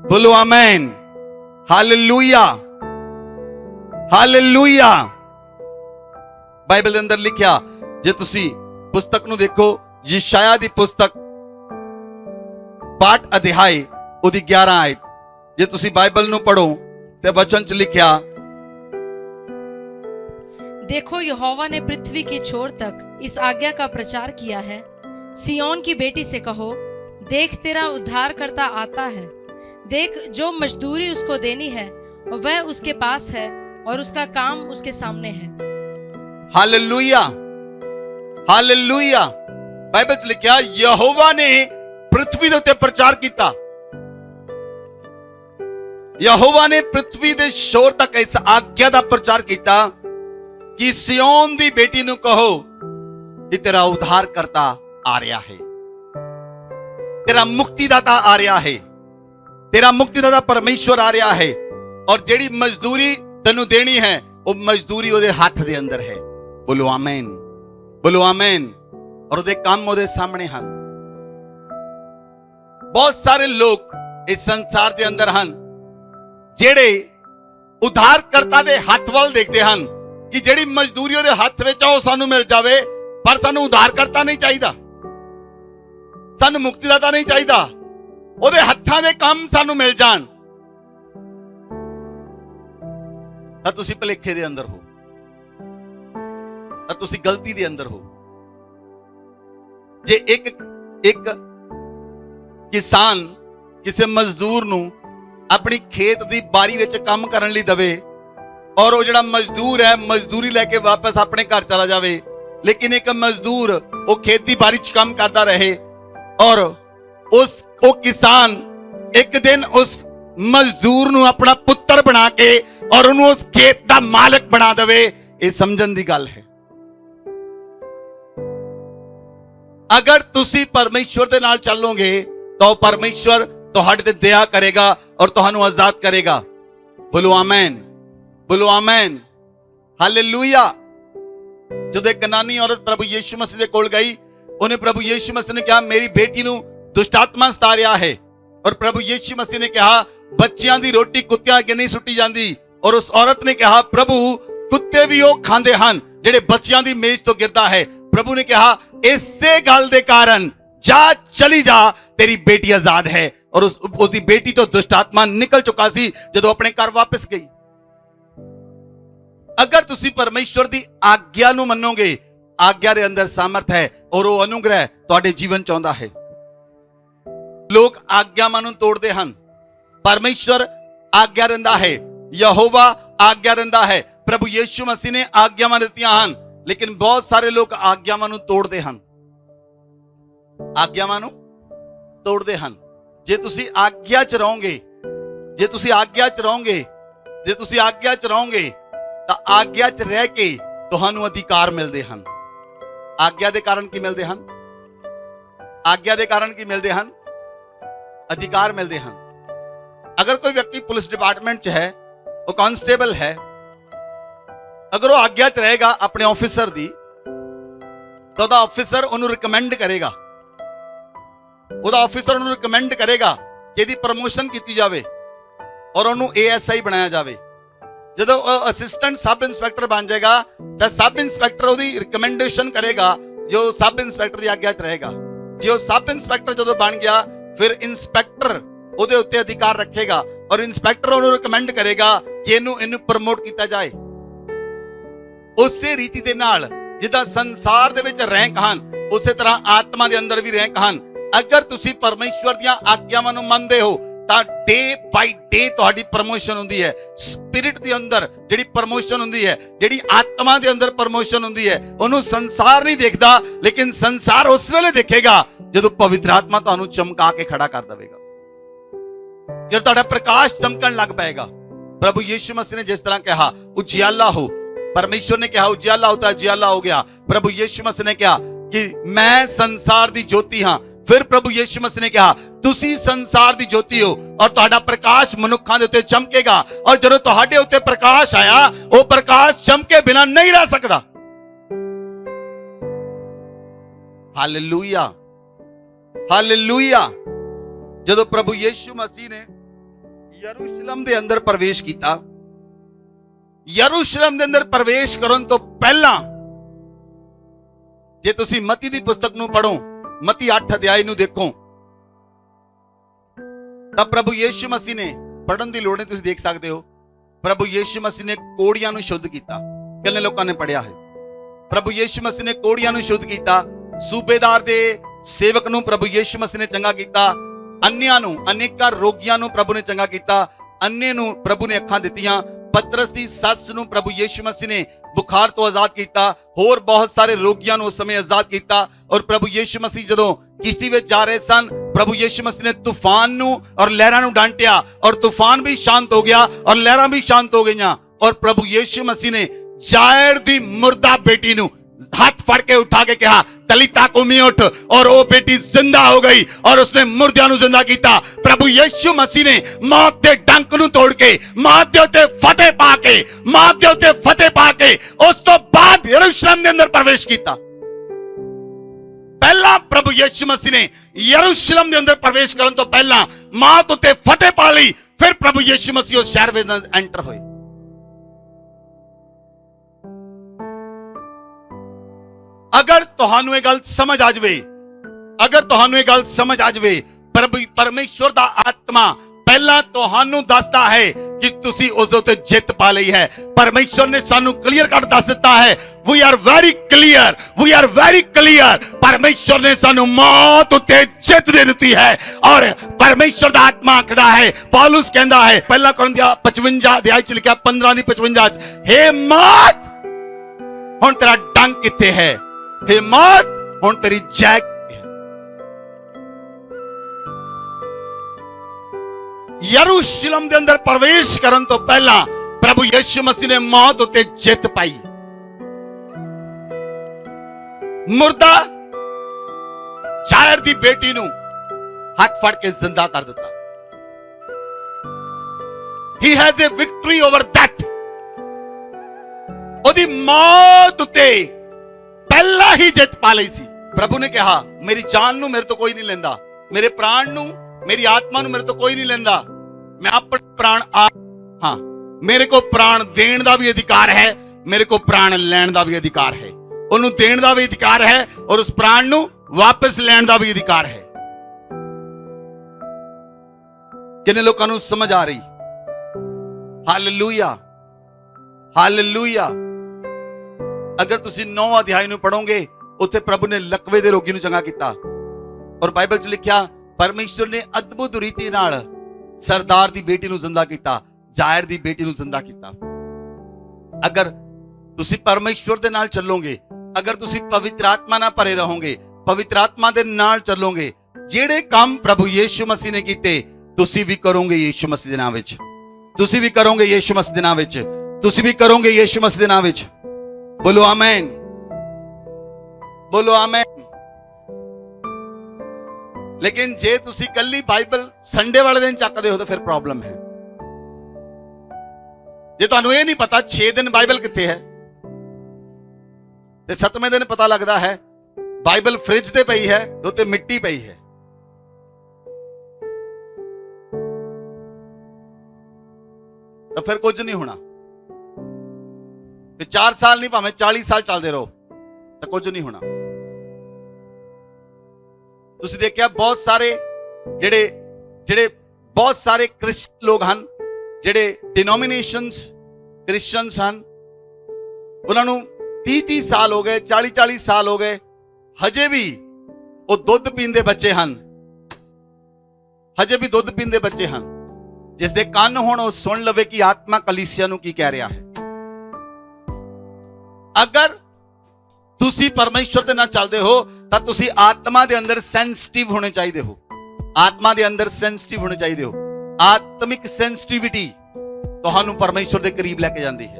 बोलो आमेन, हालेलुया, हालेलुया। बाइबल ਦੇ ਅੰਦਰ ਲਿਖਿਆ, ਜੇ ਤੁਸੀਂ ਪੁਸਤਕ ਨੂੰ ਦੇਖੋ, ਯਿਸ਼ਾਇਆ ਦੀ ਪੁਸਤਕ 62 ਅਧਿਆਇ ਉਹਦੀ 11 ਆਇਤ, ਜੇ ਤੁਸੀਂ ਬਾਈਬਲ ਨੂੰ ਪੜੋ ਤੇ ਵਚਨ 'ਚ ਲਿਖਿਆ, देखो यहोवा ने पृथ्वी की छोर तक इस आज्ञा का प्रचार किया है, सिय्योन की बेटी से कहो, देख तेरा उद्धारकर्ता आता है, देख जो मजदूरी उसको देनी है वह उसके पास है और उसका काम उसके सामने है। Hallelujah, hallelujah. बाइबल 'ਚ ਲਿਖਿਆ, ਯਹੋਵਾ ਨੇ ਪ੍ਰithvi ਦੇ ਉੱਤੇ ਪ੍ਰਚਾਰ ਕੀਤਾ। ਯਹੋਵਾ ਨੇ ਪ੍ਰithvi ਦੇ ਸ਼ੋਰ ਤੱਕ ਇਸ ਆਗਿਆ ਦਾ ਪ੍ਰਚਾਰ ਕੀਤਾ ਕਿ ਸਿਯੋਨ ਦੀ ਬੇਟੀ ਨੂੰ ਕਹੋ ਕਿ ਤੇਰਾ ਉद्धारकर्ता ਆ ਰਿਹਾ ਹੈ, ਤੇਰਾ ਮੁਕਤੀਦਾਤਾ ਆ ਰਿਹਾ ਹੈ, ਤੇਰਾ ਮੁਕਤੀਦਾਤਾ ਪਰਮੇਸ਼ਵਰ ਆ ਰਿਹਾ ਹੈ, ਔਰ ਜਿਹੜੀ ਮਜ਼ਦੂਰੀ ਤੈਨੂੰ ਦੇਣੀ ਹੈ ਉਹ ਮਜ਼ਦੂਰੀ ਉਹਦੇ ਹੱਥ ਦੇ ਅੰਦਰ ਹੈ। ਬੋਲੋ ਆਮੇਨ, ਬੋਲੋ ਆਮੇਨ। ਔਰ ਉਹਦੇ ਕੰਮ ਉਹਦੇ ਸਾਹਮਣੇ ਹਨ। ਬਹੁਤ ਸਾਰੇ ਲੋਕ ਇਸ ਸੰਸਾਰ ਦੇ ਅੰਦਰ ਹਨ ਜਿਹੜੇ ਉद्धारकर्ता ਦੇ ਹੱਥ ਵੱਲ ਦੇਖਦੇ ਹਨ ਕਿ ਜਿਹੜੀ ਮਜ਼ਦੂਰੀ ਉਹਦੇ ਹੱਥ ਵਿੱਚ ਆ ਉਹ ਸਾਨੂੰ ਮਿਲ ਜਾਵੇ, ਪਰ ਸਾਨੂੰ ਉद्धारकर्ता ਨਹੀਂ ਚਾਹੀਦਾ, ਸਾਨੂੰ ਮੁਕਤੀਦਾਤਾ ਨਹੀਂ ਚਾਹੀਦਾ, ਉਹਦੇ ਹੱਥਾਂ ਦੇ ਕੰਮ ਸਾਨੂੰ ਮਿਲ ਜਾਣ। ਤਾਂ ਤੁਸੀਂ ਭੁਲੇਖੇ ਦੇ ਅੰਦਰ ਹੋ, ਤਾਂ ਤੁਸੀਂ ਗਲਤੀ ਦੇ ਅੰਦਰ ਹੋ। ਜੇ ਇੱਕ ਕਿਸਾਨ ਕਿਸੇ ਮਜ਼ਦੂਰ ਨੂੰ ਆਪਣੀ ਖੇਤ ਦੀ ਬਾਰੀ ਵਿੱਚ ਕੰਮ ਕਰਨ ਲਈ ਦਵੇ ਔਰ ਉਹ ਜਿਹੜਾ ਮਜ਼ਦੂਰ ਹੈ ਮਜ਼ਦੂਰੀ ਲੈ ਕੇ ਵਾਪਸ ਆਪਣੇ ਘਰ ਚਲਾ ਜਾਵੇ, ਲੇਕਿਨ ਇੱਕ ਮਜ਼ਦੂਰ ਉਹ ਖੇਤੀਬਾੜੀ 'ਚ ਕੰਮ ਕਰਦਾ ਰਹੇ ਔਰ ਉਹ ਕਿਸਾਨ ਇੱਕ ਦਿਨ ਉਸ ਮਜ਼ਦੂਰ ਨੂੰ ਆਪਣਾ ਪੁੱਤਰ ਬਣਾ ਕੇ ਔਰ ਉਹਨੂੰ ਉਸ ਖੇਤ ਦਾ ਮਾਲਕ ਬਣਾ ਦੇਵੇ, ਇਹ ਸਮਝਣ ਦੀ ਗੱਲ ਹੈ। ਅਗਰ ਤੁਸੀਂ ਪਰਮੇਸ਼ਵਰ ਦੇ ਨਾਲ ਚੱਲੋਗੇ ਤਾਂ ਉਹ ਪਰਮੇਸ਼ਵਰ ਤੁਹਾਡੇ ਤੇ ਦਇਆ ਕਰੇਗਾ ਔਰ ਤੁਹਾਨੂੰ ਆਜ਼ਾਦ ਕਰੇਗਾ। ਬੋਲੋ ਆਮੇਨ, ਬੋਲੋ ਆਮੇਨ, ਹਾਲੇਲੂਇਆ। ਜਦੋਂ ਇੱਕ ਕਨਾਨੀ ਔਰਤ ਪ੍ਰਭੂ ਯਿਸੂ ਮਸੀਹ ਦੇ ਕੋਲ ਗਈ, ਉਹਨੇ ਪ੍ਰਭੂ ਯਿਸੂ ਮਸੀਹ ਨੇ ਕਿਹਾ ਮੇਰੀ ਬੇਟੀ ਨੂੰ ਦੁਸ਼ਟ ਆਤਮਾ ਸਤਾ ਰਿਹਾ ਹੈ, ਔਰ ਪ੍ਰਭੂ ਯਿਸੂ ਮਸੀਹ ਨੇ ਕਿਹਾ ਬੱਚਿਆਂ ਦੀ ਰੋਟੀ ਕੁੱਤਿਆਂ ਅੱਗੇ ਨਹੀਂ ਸੁੱਟੀ ਜਾਂਦੀ, ਔਰ ਉਸ ਔਰਤ ਨੇ ਕਿਹਾ ਪ੍ਰਭੂ ਕੁੱਤੇ ਵੀ ਉਹ ਖਾਂਦੇ ਹਨ ਜਿਹੜੇ ਬੱਚਿਆਂ ਦੀ ਮੇਜ਼ ਤੋਂ ਗਿਰਦਾ ਹੈ। ਪ੍ਰਭੂ ਨੇ ਕਿਹਾ ਇਸੇ ਗੱਲ ਦੇ ਕਾਰਨ ਜਾ ਚਲੀ ਜਾ, ਤੇਰੀ ਬੇਟੀ ਆਜ਼ਾਦ ਹੈ। ਔਰ ਉਸ ਦੀ ਬੇਟੀ ਤੋਂ ਦੁਸ਼ਟ ਆਤਮਾ ਨਿਕਲ ਚੁੱਕਾ ਸੀ ਜਦੋਂ ਆਪਣੇ ਘਰ ਵਾਪਸ ਗਈ। ਅਗਰ ਤੁਸੀਂ ਪਰਮੇਸ਼ਵਰ ਦੀ ਆਗਿਆ ਨੂੰ ਮੰਨੋਗੇ, ਆਗਿਆ ਦੇ ਅੰਦਰ ਸਾਮਰਥ ਹੈ ਔਰ ਉਹ ਅਨੁਗ੍ਰਹਿ ਤੁਹਾਡੇ ਜੀਵਨ ਚ ਆਉਂਦਾ ਹੈ। ਲੋਕ ਆਗਿਆਵਾਂ ਨੂੰ ਤੋੜਦੇ ਹਨ, ਪਰਮੇਸ਼ਵਰ ਆਗਿਆ ਦਿੰਦਾ ਹੈ, ਯਹੋਵਾ ਆਗਿਆ ਦਿੰਦਾ ਹੈ, ਪ੍ਰਭੂ ਯਿਸੂ ਮਸੀਹ ਨੇ ਆਗਿਆਵਾਂ ਦਿੱਤੀਆਂ ਹਨ, ਲੇਕਿਨ ਬਹੁਤ ਸਾਰੇ ਲੋਕ ਆਗਿਆਵਾਂ ਨੂੰ ਤੋੜਦੇ ਹਨ, ਆਗਿਆਵਾਂ ਨੂੰ ਤੋੜਦੇ ਹਨ। ਜੇ ਤੁਸੀਂ ਆਗਿਆ ਚ ਰਹੋਗੇ, ਜੇ ਤੁਸੀਂ ਆਗਿਆ ਚ ਰਹੋਗੇ, ਜੇ ਤੁਸੀਂ ਆਗਿਆ ਚ ਰਹੋਗੇ ਤਾਂ ਆਗਿਆ ਚ ਰਹਿ ਕੇ ਤੁਹਾਨੂੰ ਅਧਿਕਾਰ ਮਿਲਦੇ ਹਨ। ਆਗਿਆ ਦੇ ਕਾਰਨ ਕੀ ਮਿਲਦੇ ਹਨ? ਆਗਿਆ ਦੇ ਕਾਰਨ ਕੀ ਮਿਲਦੇ ਹਨ? ਅਧਿਕਾਰ ਮਿਲਦੇ ਹਨ। ਅਗਰ ਕੋਈ ਵਿਅਕਤੀ ਪੁਲਿਸ ਡਿਪਾਰਟਮੈਂਟ ਚ ਹੈ, ਉਹ ਕਾਂਸਟੇਬਲ ਹੈ, ਅਗਰ ਉਹ ਆਗਿਆ 'ਚ ਰਹੇਗਾ ਆਪਣੇ ਆਫਿਸਰ ਦੀ, ਤਾਂ ਉਹਦਾ ਆਫਿਸਰ ਉਹਨੂੰ ਰਿਕਮੈਂਡ ਕਰੇਗਾ, ਉਹਦਾ ਆਫਿਸਰ ਉਹਨੂੰ ਰਿਕਮੈਂਡ ਕਰੇਗਾ ਕਿ ਇਹਦੀ ਪ੍ਰਮੋਸ਼ਨ ਕੀਤੀ ਜਾਵੇ ਔਰ ਉਹਨੂੰ ASI ਬਣਾਇਆ ਜਾਵੇ। ਜਦੋਂ ਉਹ ਅਸਿਸਟੈਂਟ ਸਬ ਇੰਸਪੈਕਟਰ ਬਣ ਜਾਏਗਾ ਤਾਂ ਸਬ ਇੰਸਪੈਕਟਰ ਉਹਦੀ ਰਿਕਮੈਂਡੇਸ਼ਨ ਕਰੇਗਾ ਜੋ ਸਬ ਇੰਸਪੈਕਟਰ ਦੀ ਆਗਿਆ 'ਚ ਰਹੇਗਾ। ਜੇ ਉਹ ਸਬ ਇੰਸਪੈਕਟਰ ਜਦੋਂ ਬਣ ਗਿਆ ਫਿਰ ਇੰਸਪੈਕਟਰ ਉਹਦੇ ਉੱਤੇ ਅਧਿਕਾਰ ਰੱਖੇਗਾ ਔਰ ਇੰਸਪੈਕਟਰ ਉਹਨੂੰ ਰਿਕਮੈਂਡ ਕਰੇਗਾ ਕਿ ਇਹਨੂੰ ਪ੍ਰਮੋਟ ਕੀਤਾ ਜਾਏ। ਉਸੇ ਰੀਤੀ ਦੇ ਨਾਲ ਜਿੱਦਾਂ ਸੰਸਾਰ ਦੇ ਵਿੱਚ ਰੈਂਕ ਹਨ, ਉਸੇ ਤਰ੍ਹਾਂ ਆਤਮਾ ਦੇ ਅੰਦਰ ਵੀ ਰੈਂਕ ਹਨ। ਅਗਰ ਤੁਸੀਂ ਪਰਮੇਸ਼ਵਰ ਦੀਆਂ ਆਗਿਆਵਾਂ ਨੂੰ ਮੰਨਦੇ ਹੋ ਤਾਂ ਡੇ ਬਾਈ ਡੇ ਤੁਹਾਡੀ ਪ੍ਰਮੋਸ਼ਨ ਹੁੰਦੀ ਹੈ। ਸਪਿਰਿਟ ਦੇ ਅੰਦਰ ਜਿਹੜੀ ਪ੍ਰਮੋਸ਼ਨ ਹੁੰਦੀ ਹੈ, ਜਿਹੜੀ ਆਤਮਾ ਦੇ ਅੰਦਰ ਪ੍ਰਮੋਸ਼ਨ ਹੁੰਦੀ ਹੈ, ਉਹਨੂੰ ਸੰਸਾਰ ਨਹੀਂ ਦੇਖਦਾ, ਲੇਕਿਨ ਸੰਸਾਰ ਉਸ ਵੇਲੇ ਦੇਖੇਗਾ ਜਦੋਂ ਪਵਿੱਤਰ ਆਤਮਾ ਤੁਹਾਨੂੰ ਚਮਕਾ ਕੇ ਖੜਾ ਕਰ ਦੇਵੇਗਾ, ਜਦੋਂ ਤੁਹਾਡਾ ਪ੍ਰਕਾਸ਼ ਚਮਕਣ ਲੱਗ ਪਏਗਾ। ਪ੍ਰਭੂ ਯੀशु मसीह ने जिस तरह कहा उजियाला हो, परमेश्वर ने कहा उजियाला होता है, उजियाला हो गया। प्रभु यीशु मसीह ने कहा कि मैं संसार दी ज्योति हां। फिर प्रभु यीशु मसीह ने कहा तुसी संसार दी ज्योति हो और तुहाडा प्रकाश मनुक्खां दे उत्ते चमकेगा। और जदों तुहाडे उत्ते प्रकाश आया, वो प्रकाश चमके बिना नहीं रह सकदा। Hallelujah, hallelujah. जदों प्रभु यीशु मसीह ने यरूशलेम दे अंदर प्रवेश किया, यरूशलेम दे अंदर प्रवेश करन तो पहला जे तुसी मती दी पुस्तक नूं पढ़ो, मती 8 अध्याय नूं देखो, ਤਾਂ प्रभु यीशु मसीह ने पढ़न दी लोड़ नहीं, तुसी देख सकते हो। प्रभु यीशु मसीह ने कोड़ियां नूं शुद्ध कीता, कितने लोगों ने पढ़िया है। प्रभु यीशु मसीह ने कोड़ियां नूं शुद्ध कीता, सूबेदार दे सेवक नूं प्रभु यीशु मसीह ने चंगा कीता, अन्यां नूं, अनेकां रोगियां नूं प्रभु ने चंगा कीता, अन्ने नूं प्रभु ने अखां दित्तियां, पतरस दी सस नूं प्रभु यीशु मसीह ने बुखार तो आजाद किया, होर बहुत सारे रोगियां नूं उस समय आजाद किया। और प्रभु यीशु मसीह जदों किश्ती विच जा रहे सन, प्रभु यीशु मसीह ने तूफान नूं और लहरां नूं डांटिया और तूफान भी शांत हो गया और लहरां भी शांत हो गईयां। और प्रभु यीशु मसीह ने जायर दी मुर्दा बेटी नूं हाथ फड़ के उठा के कहा तलीता कुमी उठ, और वो बेटी जिंदा हो गई और उसने मुर्दियां नूं जिंदा कीता। प्रभु यीशु मसीह ने मौत दे डंक नूं तोड़ के, मौत दे उत्ते फतेह पा के, मौत दे उत्ते फतेह पा के उस तो बाद यरूशलेम दे अंदर प्रवेश कीता। पहला प्रभु यीशु मसीह ने यरूशलेम दे अंदर प्रवेश करन तो पहला मौत उत्ते फतेह पा लई, फिर प्रभु यीशु मसीह उस शहर विच एंटर होए। अगर तुहानू एक गल समझ आ जाए, अगर तुहानू एक गल समझ आ जाए, प्रभु परमेश्वर दा आत्मा पहला तुहानू दसदा है कि तुसी उस दे उत्ते जित पा लई है। परमेश्वर ने सानू क्लियर कट दस दिता है, we are very clear, we are very clear. परमेश्वर ने सानू मौत उत्ते जित दे दी है और परमेश्वर दा आत्मा आखदा है, पौलुस कहंदा है पहला कुरिन्थियों 55 अध्याय च लिखा 15:55, हे मौत हुण तेरा डंक किथे है, हे मौत हुण तेरी जय है। यरूशलेम दे अंदर प्रवेश करन तो पहला प्रभु यीशु मसीह ने मौत उत्ते जित पाई। मुर्दा जायर दी बेटी नूं हाथ फड़ के जिंदा कर दिता। He has a victory over death। ओदी मौत उत्ते पहला ही जित पा लई सी। प्रभु ने कहा मेरी जान नूं मेरे तो कोई नहीं लेंदा, मेरे प्राण नूं, मेरी आत्मा नूं मेरे तो कोई नहीं लेंदा, मैं अपने प्राण हाँ, मेरे को प्राण देण दा भी अधिकार है, मेरे को प्राण लैण दा भी अधिकार है। उन्हों देण दा भी अधिकार है और उस प्राण नूं वापस लैण दा भी अधिकार है। कितने लोगों नूं समझ आ रही? Hallelujah, hallelujah. अगर तुसी 9 अध्याय नूं पढ़ोगे, उत्थे प्रभु ने लकवे दे रोगी नूं चंगा कीता और बाइबल च लिखिया परमेश्वर ने अद्भुत रीति नाल सरदार दी बेटी नूं जिंदा कीता, जायर दी बेटी नूं जिंदा कीता। अगर तुसी परमेश्वर दे नाल चलोगे, अगर तुसी पवित्र आत्मा नाल भरे रहोगे, पवित्र आत्मा दे नाल चलोगे, जेड़े काम प्रभु यीशु मसीह ने कीते तुसी भी करोगे यीशु मसीह दे नाम विच, तुसी भी करोगे यीशु मसीह दे नाम विच, तुसी भी करोगे यीशु मसीह दे नाम विच। बोलो आमीन, बोलो आमीन। लेकिन जे तुसी कल्ली बाइबल संडे वाले दिन चकदे हो तो फिर प्रॉब्लम है। जे तुहानू ये नहीं पता 6 दिन बाइबल कित्थे है, ਤੇ 7ਵੇਂ ਦਿਨ ਪਤਾ ਲੱਗਦਾ ਹੈ ਬਾਈਬਲ ਫ੍ਰਿਜ ਤੇ ਪਈ ਹੈ ਤੇ ਉੱਤੇ ਮਿੱਟੀ ਪਈ ਹੈ। ਤਾਂ ਫਿਰ ਕੁਝ ਨਹੀਂ ਹੋਣਾ। ਤੇ 4 ਸਾਲ ਨਹੀਂ ਭਾਵੇਂ 40 ਸਾਲ ਚੱਲਦੇ ਰਹੋ ਤਾਂ ਕੁਝ ਨਹੀਂ ਹੋਣਾ। ਤੁਸੀਂ ਦੇਖਿਆ ਬਹੁਤ ਸਾਰੇ ਜਿਹੜੇ ਬਹੁਤ ਸਾਰੇ ਕ੍ਰਿਸਚੀਅਨ ਲੋਕ ਹਨ, ਜਿਹੜੇ ਡਿਨੋਮੀਨੇਸ਼ਨਸ ਕ੍ਰਿਸਚੀਅਨਸ ਹਨ, ਉਹਨਾਂ ਨੂੰ 30 ਸਾਲ ਹੋ ਗਏ, 40 ਸਾਲ ਹੋ ਗਏ, ਹਜੇ ਵੀ ਉਹ ਦੁੱਧ ਪੀਂਦੇ ਬੱਚੇ ਹਨ, ਹਜੇ ਵੀ ਦੁੱਧ ਪੀਂਦੇ ਬੱਚੇ ਹਨ। ਜਿਸ ਦੇ ਕੰਨ ਹੋਣ ਉਹ ਸੁਣ ਲਵੇ ਕਿ ਆਤਮਾ ਕਲੀਸਿਆ ਨੂੰ ਕੀ ਕਹਿ ਰਿਹਾ ਹੈ। ਅਗਰ ਤੁਸੀਂ ਪਰਮੇਸ਼ਵਰ ਦੇ ਨਾਲ ਚੱਲਦੇ ਹੋ ਤਾਂ ਤੁਸੀਂ ਆਤਮਾ ਦੇ ਅੰਦਰ ਸੈਂਸਿਟਿਵ ਹੋਣੇ ਚਾਹੀਦੇ ਹੋ। ਆਤਮਾ ਦੇ ਅੰਦਰ ਸੈਂਸਿਟਿਵ ਹੋਣੇ ਚਾਹੀਦੇ ਹੋ। ਆਤਮਿਕ ਸੈਂਸਿਟਿਵਿਟੀ ਤੁਹਾਨੂੰ ਪਰਮੇਸ਼ਵਰ ਦੇ ਕਰੀਬ ਲੈ ਕੇ ਜਾਂਦੀ ਹੈ।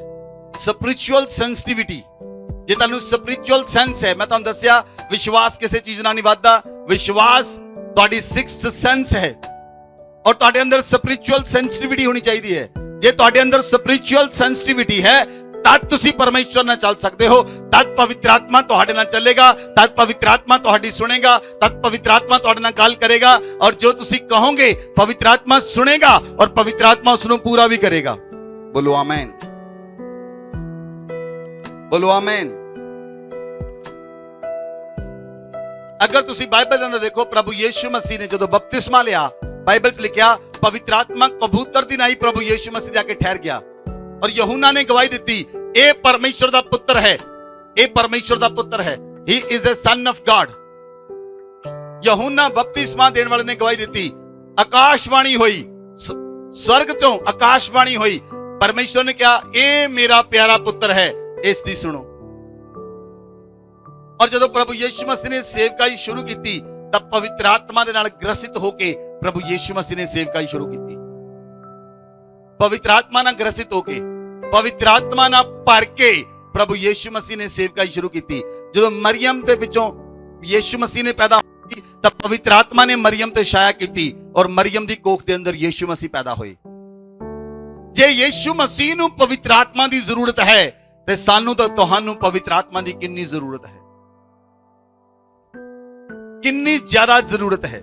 ਸਪਿਰਿਚੁਅਲ ਸੈਂਸਿਟਿਵਿਟੀ, ਜੇ ਤੁਹਾਨੂੰ ਸਪਿਰਿਚੁਅਲ ਸੈਂਸ ਹੈ, ਮੈਂ ਤੁਹਾਨੂੰ ਦੱਸਿਆ ਵਿਸ਼ਵਾਸ ਕਿਸੇ ਚੀਜ਼ ਨਾਲ ਨਹੀਂ ਵੱਧਦਾ। ਵਿਸ਼ਵਾਸ ਤੁਹਾਡੀ 6th ਸੈਂਸ ਹੈ ਔਰ ਤੁਹਾਡੇ ਅੰਦਰ ਸਪਿਰਿਚੁਅਲ ਸੈਂਸਿਟਿਵਿਟੀ ਹੋਣੀ ਚਾਹੀਦੀ ਹੈ। ਜੇ ਤੁਹਾਡੇ ਅੰਦਰ ਸਪਿਰਿਚੁਅਲ ਸੈਂਸਿਟਿਵਿਟੀ ਹੈ ਤਦ ਤੁਸੀਂ ਪਰਮੇਸ਼ਵਰ ਨਾਲ ਚੱਲ ਸਕਦੇ ਹੋ। ਤਦ ਪਵਿੱਤਰ ਆਤਮਾ ਤੁਹਾਡੇ ਨਾਲ ਚੱਲੇਗਾ, ਤਦ ਪਵਿੱਤਰ ਆਤਮਾ ਤੁਹਾਡੀ ਸੁਣੇਗਾ, ਤਦ ਪਵਿੱਤਰ ਆਤਮਾ ਤੁਹਾਡੇ ਨਾਲ ਗੱਲ ਕਰੇਗਾ ਔਰ ਜੋ ਤੁਸੀਂ ਕਹੋਗੇ ਪਵਿੱਤਰ ਆਤਮਾ ਸੁਣੇਗਾ ਔਰ ਪਵਿੱਤਰ ਆਤਮਾ ਉਸ ਨੂੰ ਪੂਰਾ ਵੀ ਕਰੇਗਾ। ਬੋਲੋ ਆਮੇਨ, ਬੋਲੋ ਆਮੇਨ। ਅਗਰ ਤੁਸੀਂ ਬਾਈਬਲ ਦੇ ਅੰਦਰ ਦੇਖੋ, ਪ੍ਰਭੂ ਯੀਸ਼ੂ ਮਸੀਹ ਨੇ ਜਦੋਂ ਬਪਤਿਸਮਾ ਲਿਆ, ਬਾਈਬਲ 'ਚ ਲਿਖਿਆ ਪਵਿੱਤਰ ਆਤਮਾ ਕਬੂਤਰ ਦੀ ਨਾਈ ਪ੍ਰਭੂ ਯੀਸ਼ੂ ਮਸੀਹ ਜਾ ਕੇ ਠਹਿਰ ਗਿਆ ਔਰ ਯਹੂਨਾ ਨੇ ਗਵਾਹੀ ਦਿੱਤੀ, ਇਹ ਪਰਮੇਸ਼ਵਰ ਦਾ ਪੁੱਤਰ ਹੈ, ਇਹ ਪਰਮੇਸ਼ਵਰ ਦਾ ਪੁੱਤਰ ਹੈ। He is a son of God. ਯਹੂਨਾ ਬਪਤਿਸਮਾ ਦੇਣ ਵਾਲੇ ਨੇ ਗਵਾਹੀ ਦਿੱਤੀ। ਆਕਾਸ਼ਬਾਣੀ ਹੋਈ, ਸਵਰਗ ਤੋਂ ਆਕਾਸ਼ਬਾਣੀ ਹੋਈ, ਪਰਮੇਸ਼ਵਰ ਨੇ ਕਿਹਾ ਇਹ ਮੇਰਾ ਪਿਆਰਾ ਪੁੱਤਰ ਹੈ, ਇਸ ਦੀ ਸੁਣੋ। ਔਰ ਜਦੋਂ ਪ੍ਰਭੂ ਯੀਸ਼ੂ ਮਸੀਹ ਨੇ ਸੇਵਕਾਈ ਸ਼ੁਰੂ ਕੀਤੀ ਤਾਂ ਪਵਿੱਤਰ ਆਤਮਾ ਦੇ ਨਾਲ ਗ੍ਰਸਿਤ ਹੋ ਕੇ ਪ੍ਰਭੂ ਯੀਸ਼ੂ ਮਸੀਹ ਨੇ ਸੇਵਕਾਈ ਸ਼ੁਰੂ ਕੀਤੀ। ਪਵਿੱਤਰ ਆਤਮਾ ਨਾਲ ਗ੍ਰਸਿਤ ਹੋ ਕੇ, ਪਵਿੱਤਰ ਆਤਮਾ ਨਾਲ ਭਰ ਕੇ ਪ੍ਰਭੂ ਯੀਸ਼ੂ ਮਸੀਹ ਨੇ ਸੇਵਕਾਈ ਸ਼ੁਰੂ ਕੀਤੀ। ਜਦੋਂ ਮਰੀਮ ਦੇ ਵਿੱਚੋਂ ਯੀਸ਼ੂ ਮਸੀਹ ਨੇ ਪੈਦਾ ਹੋਈ ਤਾਂ ਪਵਿੱਤਰ ਆਤਮਾ ਨੇ ਮਰੀਮ ਤੇ ਛਾਇਆ ਕੀਤੀ ਔਰ ਮਰੀਮ ਦੀ ਕੋਖ ਦੇ ਅੰਦਰ ਯੀਸ਼ੂ ਮਸੀਹ ਪੈਦਾ ਹੋਏ। ਜੇ ਯੀਸ਼ੂ ਮਸੀਹ ਨੂੰ ਪਵਿੱਤਰ ਆਤਮਾ ਦੀ ਜ਼ਰੂਰਤ ਹੈ ਤੇ ਸਾਨੂੰ ਤਾਂ ਤੁਹਾਨੂੰ ਪਵਿੱਤਰ ਆਤਮਾ ਦੀ ਕਿੰਨੀ ਜ਼ਰੂਰਤ ਹੈ, ਕਿੰਨੀ ਜ਼ਿਆਦਾ ਜ਼ਰੂਰਤ ਹੈ।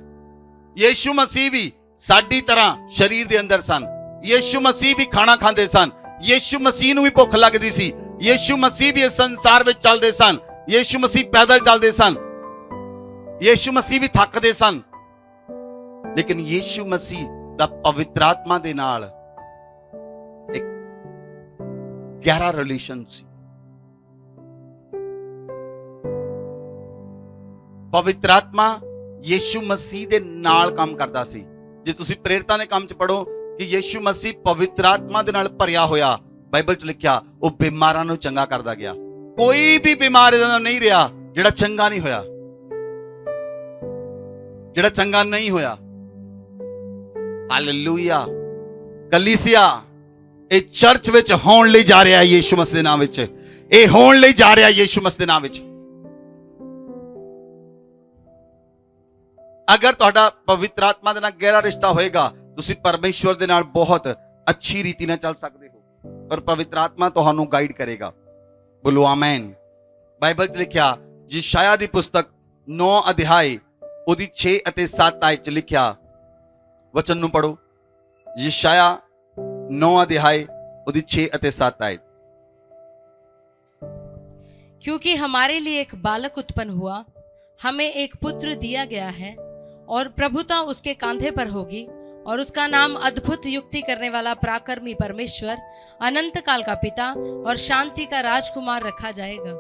ਯੀਸ਼ੂ ਮਸੀਹ ਵੀ ਸਾਡੀ ਤਰ੍ਹਾਂ ਸਰੀਰ ਦੇ ਅੰਦਰ ਸਨ। ਯੀਸ਼ੂ ਮਸੀਹ ਵੀ ਖਾਣਾ ਖਾਂਦੇ ਸਨ। ਯੀਸ਼ੂ ਮਸੀਹ ਨੂੰ ਵੀ ਭੁੱਖ ਲੱਗਦੀ ਸੀ। ਯੀਸ਼ੂ ਮਸੀਹ ਵੀ ਇਸ ਸੰਸਾਰ ਵਿੱਚ ਚੱਲਦੇ ਸਨ। ਯੀਸ਼ੂ ਮਸੀਹ ਪੈਦਲ ਚੱਲਦੇ ਸਨ। ਯੀਸ਼ੂ ਮਸੀਹ ਵੀ ਥੱਕਦੇ ਸਨ। ਲੇਕਿਨ ਯੀਸ਼ੂ ਮਸੀਹ ਦਾ ਪਵਿੱਤਰ ਆਤਮਾ ਦੇ ਨਾਲ ਇੱਕ ਗਹਿਰਾ ਰਿਲੇਸ਼ਨ ਸੀ। ਪਵਿੱਤਰ ਆਤਮਾ ਯੀਸ਼ੂ ਮਸੀਹ ਦੇ ਨਾਲ ਕੰਮ ਕਰਦਾ ਸੀ। ਜੇ ਤੁਸੀਂ ਪ੍ਰੇਰਿਤਾਂ ਦੇ ਕੰਮ 'ਚ ਪੜੋ ਕਿ ਯੀਸ਼ੂ ਮਸੀਹ ਪਵਿੱਤਰ ਆਤਮਾ ਦੇ ਨਾਲ ਭਰਿਆ ਹੋਇਆ, ਬਾਈਬਲ 'ਚ ਲਿਖਿਆ ਉਹ ਬਿਮਾਰਾਂ ਨੂੰ ਚੰਗਾ ਕਰਦਾ ਗਿਆ। ਕੋਈ ਵੀ ਬਿਮਾਰ ਇਹਦਾ ਨਹੀਂ ਰਿਹਾ ਜਿਹੜਾ ਚੰਗਾ ਨਹੀਂ ਹੋਇਆ, ਜਿਹੜਾ ਚੰਗਾ ਨਹੀਂ ਹੋਇਆ। ਹਾਲੇਲੂਇਆ। ਕਲੀਸਿਆ ਇਹ ਚਰਚ ਵਿੱਚ ਹੋਣ ਲਈ ਜਾ ਰਿਹਾ ਹੈ ਯੀਸ਼ੂ ਮਸੀਹ ਦੇ ਨਾਮ ਵਿੱਚ। ਇਹ ਹੋਣ ਲਈ ਜਾ ਰਿਹਾ ਯੀਸ਼ੂ ਮਸੀਹ ਦੇ ਨਾਮ ਵਿੱਚ। ਅਗਰ ਤੁਹਾਡਾ ਪਵਿੱਤਰ ਆਤਮਾ ਦੇ ਨਾਲ ਗਹਿਰਾ ਰਿਸ਼ਤਾ ਹੋਏਗਾ, ਤੁਸੀਂ ਪਰਮੇਸ਼ਵਰ ਦੇ ਨਾਲ ਬਹੁਤ ਅੱਛੀ ਰੀਤੀ ਨਾਲ ਚੱਲ ਸਕਦੇ ਹੋ ਔਰ ਪਵਿੱਤਰ ਆਤਮਾ ਤੁਹਾਨੂੰ ਗਾਈਡ ਕਰੇਗਾ। ਬੋਲੋ ਆਮੇਨ। ਬਾਈਬਲ 'ਚ ਲਿਖਿਆ ਯਸ਼ਾਇਆ ਦੀ ਪੁਸਤਕ 9 ਅਧਿਆਇ ਉਹਦੀ 6 ਅਤੇ 7 ਆਇਤ 'ਚ ਲਿਖਿਆ ਵਚਨ ਨੂੰ ਪੜੋ। ਯਸ਼ਾਇਆ 9 ਅਧਿਆਇ ਉਹਦੀ 6 ਅਤੇ 7 ਆਇਤ। क्योंकि हमारे लिए एक बालक उत्पन्न हुआ, हमें एक पुत्र दिया गया है और प्रभुता उसके कांधे पर होगी और उसका नाम अद्भुत युक्ति करने वाला पराक्रमी परमेश्वर, अनंत काल का पिता और शांति का राजकुमार रखा जाएगा।